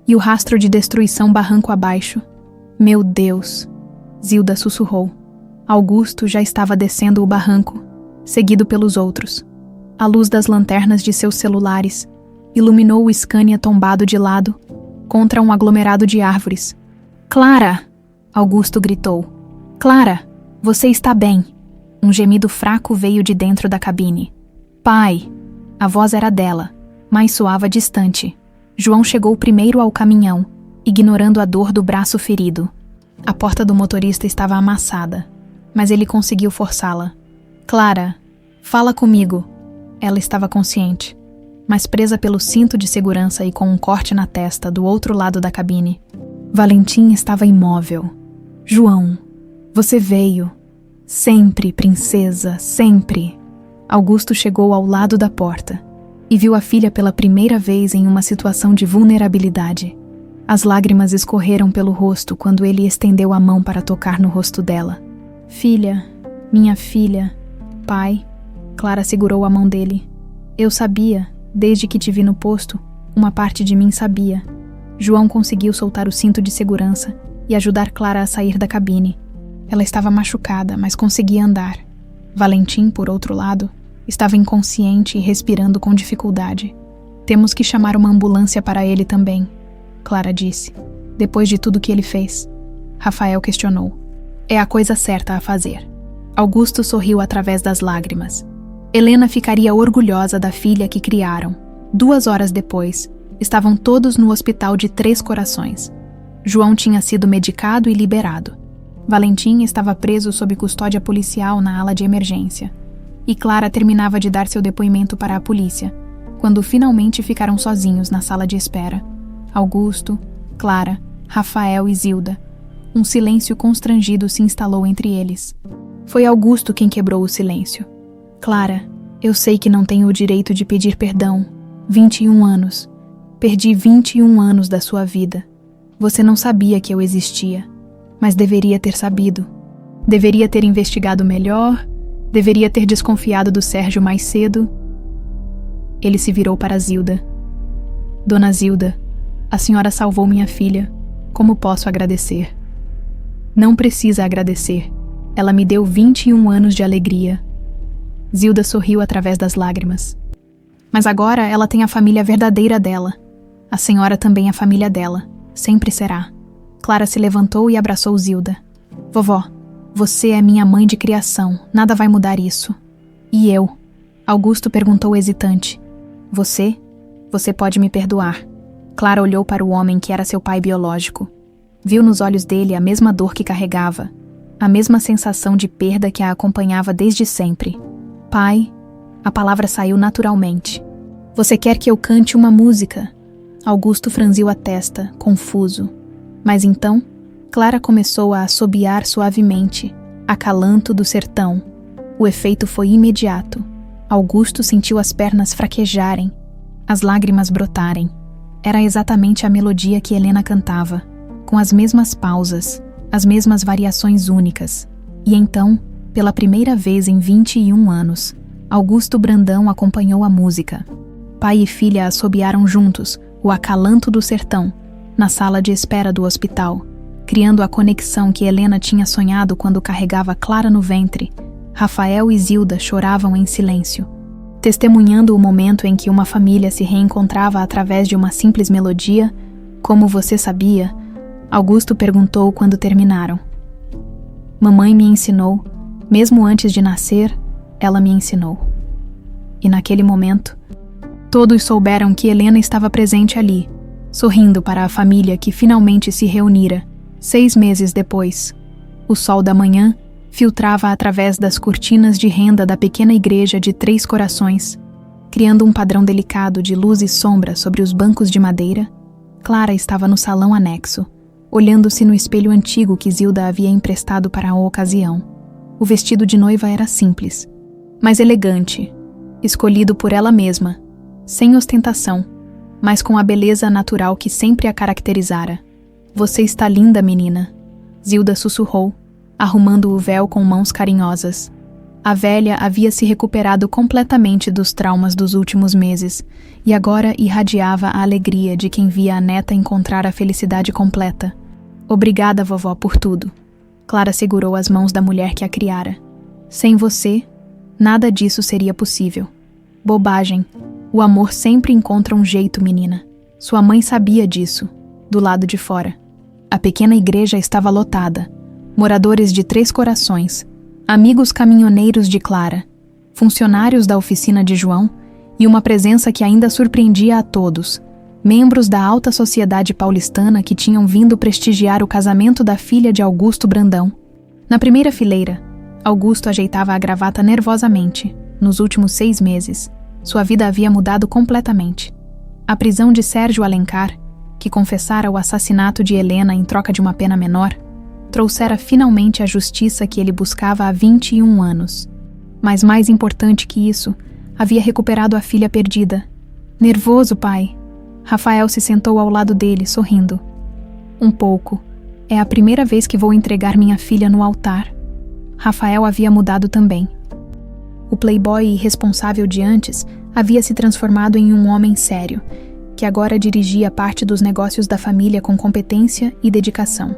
e o rastro de destruição barranco abaixo. Meu Deus! Zilda sussurrou. Augusto já estava descendo o barranco, seguido pelos outros. A luz das lanternas de seus celulares iluminou o Scania tombado de lado, contra um aglomerado de árvores. Clara! Augusto gritou. Clara, você está bem. Um gemido fraco veio de dentro da cabine. Pai! A voz era dela, mas soava distante. João chegou primeiro ao caminhão, ignorando a dor do braço ferido. A porta do motorista estava amassada, mas ele conseguiu forçá-la. Clara, fala comigo. Ela estava consciente, mas presa pelo cinto de segurança e com um corte na testa do outro lado da cabine. Valentim estava imóvel. João, você veio. Sempre, princesa, sempre. Augusto chegou ao lado da porta e viu a filha pela primeira vez em uma situação de vulnerabilidade. As lágrimas escorreram pelo rosto quando ele estendeu a mão para tocar no rosto dela. Filha, minha filha, pai. Clara segurou a mão dele. Eu sabia, desde que te vi no posto, uma parte de mim sabia. João conseguiu soltar o cinto de segurança e ajudar Clara a sair da cabine. Ela estava machucada, mas conseguia andar. Valentim, por outro lado, estava inconsciente e respirando com dificuldade. Temos que chamar uma ambulância para ele também, Clara disse, depois de tudo que ele fez. Rafael questionou. É a coisa certa a fazer. Augusto sorriu através das lágrimas. Helena ficaria orgulhosa da filha que criaram. 2 horas depois, estavam todos no hospital de Três Corações. João tinha sido medicado e liberado. Valentim estava preso sob custódia policial na ala de emergência. E Clara terminava de dar seu depoimento para a polícia, quando finalmente ficaram sozinhos na sala de espera. Augusto, Clara, Rafael e Zilda. Um silêncio constrangido se instalou entre eles. Foi Augusto quem quebrou o silêncio. Clara, eu sei que não tenho o direito de pedir perdão. 21 anos. Perdi 21 anos da sua vida. Você não sabia que eu existia, mas deveria ter sabido. Deveria ter investigado melhor, deveria ter desconfiado do Sérgio mais cedo. Ele se virou para Zilda. Dona Zilda, a senhora salvou minha filha. Como posso agradecer? Não precisa agradecer. Ela me deu 21 anos de alegria. Zilda sorriu através das lágrimas. Mas agora ela tem a família verdadeira dela. A senhora também é a família dela. Sempre será. Clara se levantou e abraçou Zilda. Vovó, você é minha mãe de criação. Nada vai mudar isso. E eu? Augusto perguntou hesitante. Você? Você pode me perdoar. Clara olhou para o homem que era seu pai biológico. Viu nos olhos dele a mesma dor que carregava, a mesma sensação de perda que a acompanhava desde sempre. Pai, a palavra saiu naturalmente. Você quer que eu cante uma música? Augusto franziu a testa, confuso. Mas então, Clara começou a assobiar suavemente, acalanto do sertão. O efeito foi imediato. Augusto sentiu as pernas fraquejarem, as lágrimas brotarem. Era exatamente a melodia que Helena cantava, com as mesmas pausas, as mesmas variações únicas. E então, pela primeira vez em 21 anos, Augusto Brandão acompanhou a música. Pai e filha assobiaram juntos o acalanto do sertão, na sala de espera do hospital, criando a conexão que Helena tinha sonhado quando carregava Clara no ventre. Rafael e Zilda choravam em silêncio, testemunhando o momento em que uma família se reencontrava através de uma simples melodia. Como você sabia? Augusto perguntou quando terminaram. Mamãe me ensinou, mesmo antes de nascer, ela me ensinou. E naquele momento, todos souberam que Helena estava presente ali, sorrindo para a família que finalmente se reunira. 6 meses depois, o sol da manhã filtrava através das cortinas de renda da pequena igreja de 3 Corações, criando um padrão delicado de luz e sombra sobre os bancos de madeira. Clara estava no salão anexo, olhando-se no espelho antigo que Zilda havia emprestado para a ocasião. O vestido de noiva era simples, mas elegante, escolhido por ela mesma, sem ostentação, mas com a beleza natural que sempre a caracterizara. Você está linda, menina, Zilda sussurrou, arrumando o véu com mãos carinhosas. A velha havia se recuperado completamente dos traumas dos últimos meses e agora irradiava a alegria de quem via a neta encontrar a felicidade completa. Obrigada, vovó, por tudo. Clara segurou as mãos da mulher que a criara. Sem você, nada disso seria possível. Bobagem. O amor sempre encontra um jeito, menina. Sua mãe sabia disso, do lado de fora. A pequena igreja estava lotada. Moradores de 3 Corações, amigos caminhoneiros de Clara, funcionários da oficina de João e uma presença que ainda surpreendia a todos, membros da alta sociedade paulistana que tinham vindo prestigiar o casamento da filha de Augusto Brandão. Na primeira fileira, Augusto ajeitava a gravata nervosamente. Nos últimos 6 meses, sua vida havia mudado completamente. A prisão de Sérgio Alencar, que confessara o assassinato de Helena em troca de uma pena menor, trouxera finalmente a justiça que ele buscava há 21 anos. Mas mais importante que isso, havia recuperado a filha perdida. Nervoso, pai. Rafael se sentou ao lado dele, sorrindo. Um pouco. É a primeira vez que vou entregar minha filha no altar. Rafael havia mudado também. O playboy irresponsável de antes havia se transformado em um homem sério, que agora dirigia parte dos negócios da família com competência e dedicação.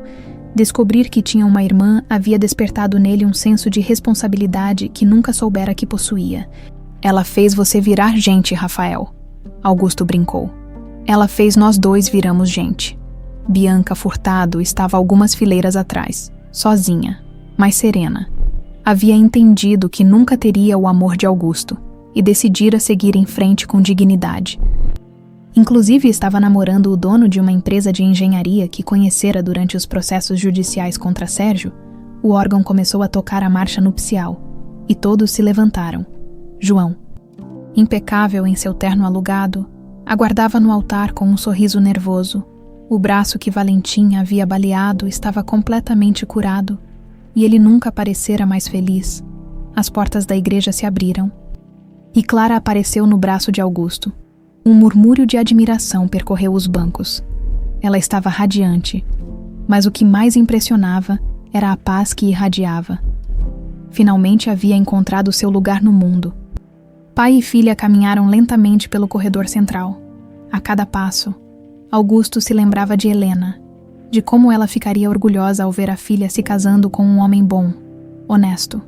Descobrir que tinha uma irmã havia despertado nele um senso de responsabilidade que nunca soubera que possuía. Ela fez você virar gente, Rafael, Augusto brincou. Ela fez nós dois viramos gente. Bianca Furtado estava algumas fileiras atrás, sozinha, mas serena. Havia entendido que nunca teria o amor de Augusto e decidira seguir em frente com dignidade. Inclusive estava namorando o dono de uma empresa de engenharia que conhecera durante os processos judiciais contra Sérgio. O órgão começou a tocar a marcha nupcial e todos se levantaram. João, impecável em seu terno alugado, aguardava no altar com um sorriso nervoso. O braço que Valentim havia baleado estava completamente curado e ele nunca parecera mais feliz. As portas da igreja se abriram e Clara apareceu no braço de Augusto. Um murmúrio de admiração percorreu os bancos. Ela estava radiante, mas o que mais impressionava era a paz que irradiava. Finalmente havia encontrado seu lugar no mundo. Pai e filha caminharam lentamente pelo corredor central. A cada passo, Augusto se lembrava de Helena, de como ela ficaria orgulhosa ao ver a filha se casando com um homem bom, honesto,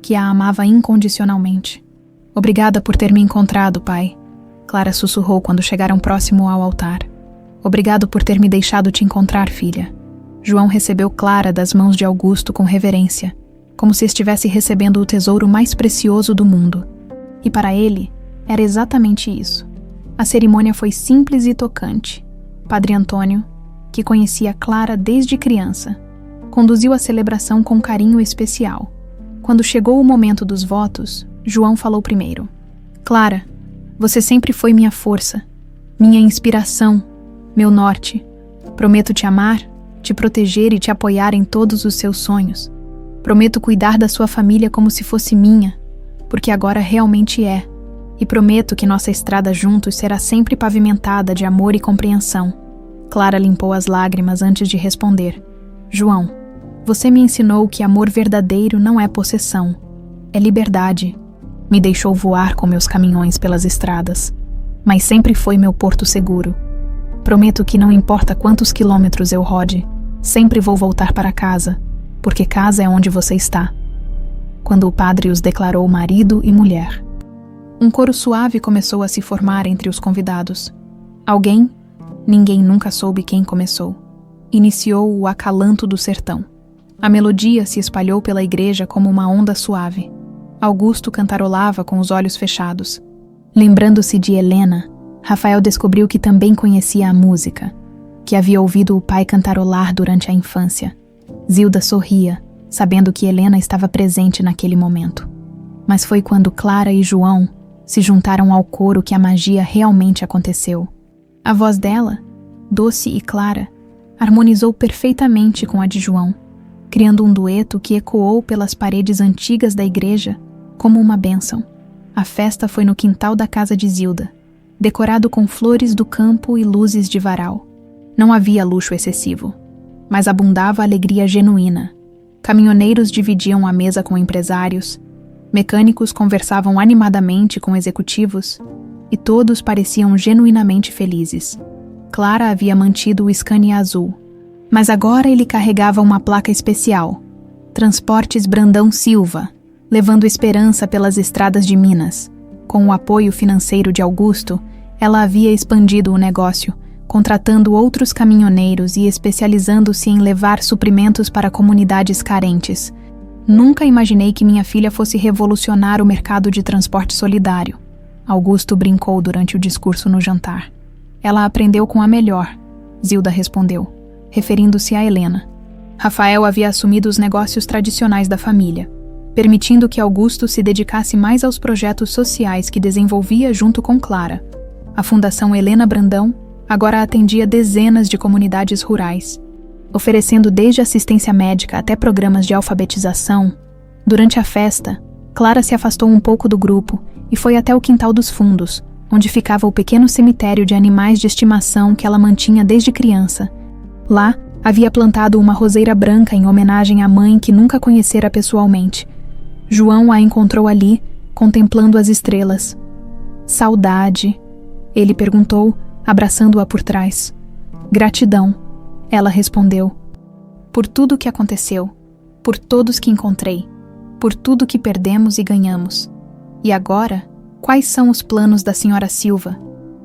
que a amava incondicionalmente. Obrigada por ter me encontrado, pai. Clara sussurrou quando chegaram próximo ao altar. Obrigado por ter me deixado te encontrar, filha. João recebeu Clara das mãos de Augusto com reverência, como se estivesse recebendo o tesouro mais precioso do mundo. E para ele, era exatamente isso. A cerimônia foi simples e tocante. Padre Antônio, que conhecia Clara desde criança, conduziu a celebração com carinho especial. Quando chegou o momento dos votos, João falou primeiro. Clara, você sempre foi minha força, minha inspiração, meu norte. Prometo te amar, te proteger e te apoiar em todos os seus sonhos. Prometo cuidar da sua família como se fosse minha, porque agora realmente é. E prometo que nossa estrada juntos será sempre pavimentada de amor e compreensão. Clara limpou as lágrimas antes de responder. João, você me ensinou que amor verdadeiro não é possessão, é liberdade. Me deixou voar com meus caminhões pelas estradas, mas sempre foi meu porto seguro. Prometo que não importa quantos quilômetros eu rode, sempre vou voltar para casa, porque casa é onde você está. Quando o padre os declarou marido e mulher. Um coro suave começou a se formar entre os convidados. Alguém, ninguém nunca soube quem começou, iniciou o Acalanto do Sertão. A melodia se espalhou pela igreja como uma onda suave. Augusto cantarolava com os olhos fechados. Lembrando-se de Helena, Rafael descobriu que também conhecia a música, que havia ouvido o pai cantarolar durante a infância. Zilda sorria, sabendo que Helena estava presente naquele momento. Mas foi quando Clara e João se juntaram ao coro que a magia realmente aconteceu. A voz dela, doce e clara, harmonizou perfeitamente com a de João, criando um dueto que ecoou pelas paredes antigas da igreja como uma bênção. A festa foi no quintal da casa de Zilda, decorado com flores do campo e luzes de varal. Não havia luxo excessivo, mas abundava alegria genuína. Caminhoneiros dividiam a mesa com empresários, mecânicos conversavam animadamente com executivos e todos pareciam genuinamente felizes. Clara havia mantido o Scania azul, mas agora ele carregava uma placa especial, Transportes Brandão Silva, levando esperança pelas estradas de Minas. Com o apoio financeiro de Augusto, ela havia expandido o negócio, contratando outros caminhoneiros e especializando-se em levar suprimentos para comunidades carentes. Nunca imaginei que minha filha fosse revolucionar o mercado de transporte solidário, Augusto brincou durante o discurso no jantar. Ela aprendeu com a melhor, Zilda respondeu, referindo-se a Helena. Rafael havia assumido os negócios tradicionais da família, permitindo que Augusto se dedicasse mais aos projetos sociais que desenvolvia junto com Clara. A Fundação Helena Brandão agora atendia dezenas de comunidades rurais, oferecendo desde assistência médica até programas de alfabetização. Durante a festa, Clara se afastou um pouco do grupo e foi até o quintal dos fundos, onde ficava o pequeno cemitério de animais de estimação que ela mantinha desde criança. Lá, havia plantado uma roseira branca em homenagem à mãe que nunca conhecera pessoalmente. João a encontrou ali, contemplando as estrelas. Saudade, ele perguntou, abraçando-a por trás. Gratidão, ela respondeu. Por tudo o que aconteceu, por todos que encontrei, por tudo que perdemos e ganhamos. E agora, quais são os planos da senhora Silva?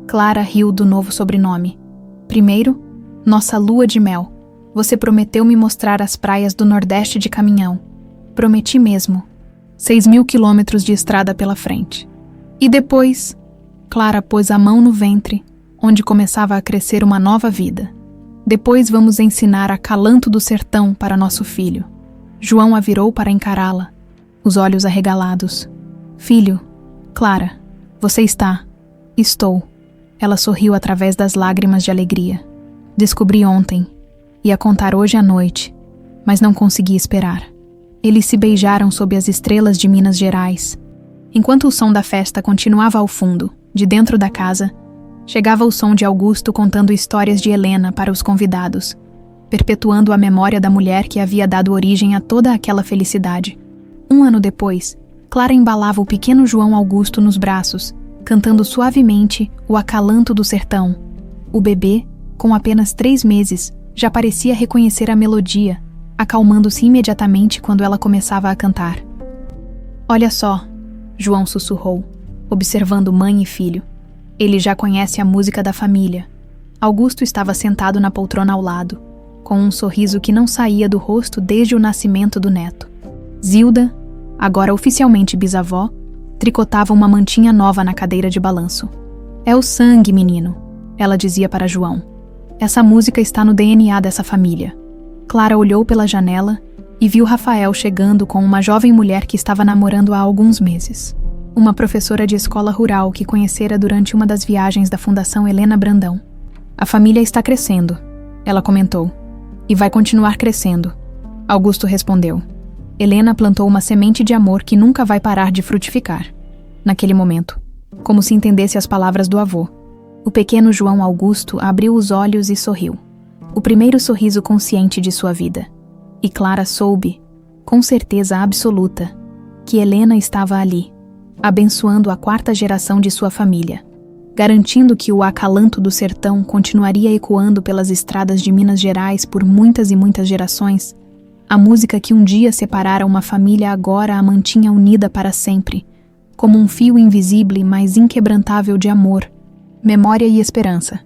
Clara riu do novo sobrenome. Primeiro, nossa lua de mel. Você prometeu me mostrar as praias do Nordeste de caminhão. Prometi mesmo. 6.000 quilômetros de estrada pela frente. E depois, Clara pôs a mão no ventre, onde começava a crescer uma nova vida. Depois vamos ensinar Acalanto do Sertão para nosso filho. João a virou para encará-la, os olhos arregalados. Filho, Clara, você está? Estou. Ela sorriu através das lágrimas de alegria. Descobri ontem, ia contar hoje à noite, mas não consegui esperar. Eles se beijaram sob as estrelas de Minas Gerais. Enquanto o som da festa continuava ao fundo, de dentro da casa, chegava o som de Augusto contando histórias de Helena para os convidados, perpetuando a memória da mulher que havia dado origem a toda aquela felicidade. 1 ano depois, Clara embalava o pequeno João Augusto nos braços, cantando suavemente o Acalanto do Sertão. O bebê, com apenas 3 meses, já parecia reconhecer a melodia, acalmando-se imediatamente quando ela começava a cantar. Olha só, João sussurrou, observando mãe e filho. Ele já conhece a música da família. Augusto estava sentado na poltrona ao lado, com um sorriso que não saía do rosto desde o nascimento do neto. Zilda, agora oficialmente bisavó, tricotava uma mantinha nova na cadeira de balanço. É o sangue, menino, ela dizia para João. Essa música está no DNA dessa família. Clara olhou pela janela e viu Rafael chegando com uma jovem mulher que estava namorando há alguns meses. Uma professora de escola rural que conhecera durante uma das viagens da Fundação Helena Brandão. A família está crescendo, ela comentou. E vai continuar crescendo. Augusto respondeu. Helena plantou uma semente de amor que nunca vai parar de frutificar. Naquele momento, como se entendesse as palavras do avô, o pequeno João Augusto abriu os olhos e sorriu. O primeiro sorriso consciente de sua vida. E Clara soube, com certeza absoluta, que Helena estava ali, abençoando a 4ª geração de sua família, garantindo que o acalanto do sertão continuaria ecoando pelas estradas de Minas Gerais por muitas e muitas gerações. A música que um dia separara uma família agora a mantinha unida para sempre, como um fio invisível mas inquebrantável de amor, memória e esperança.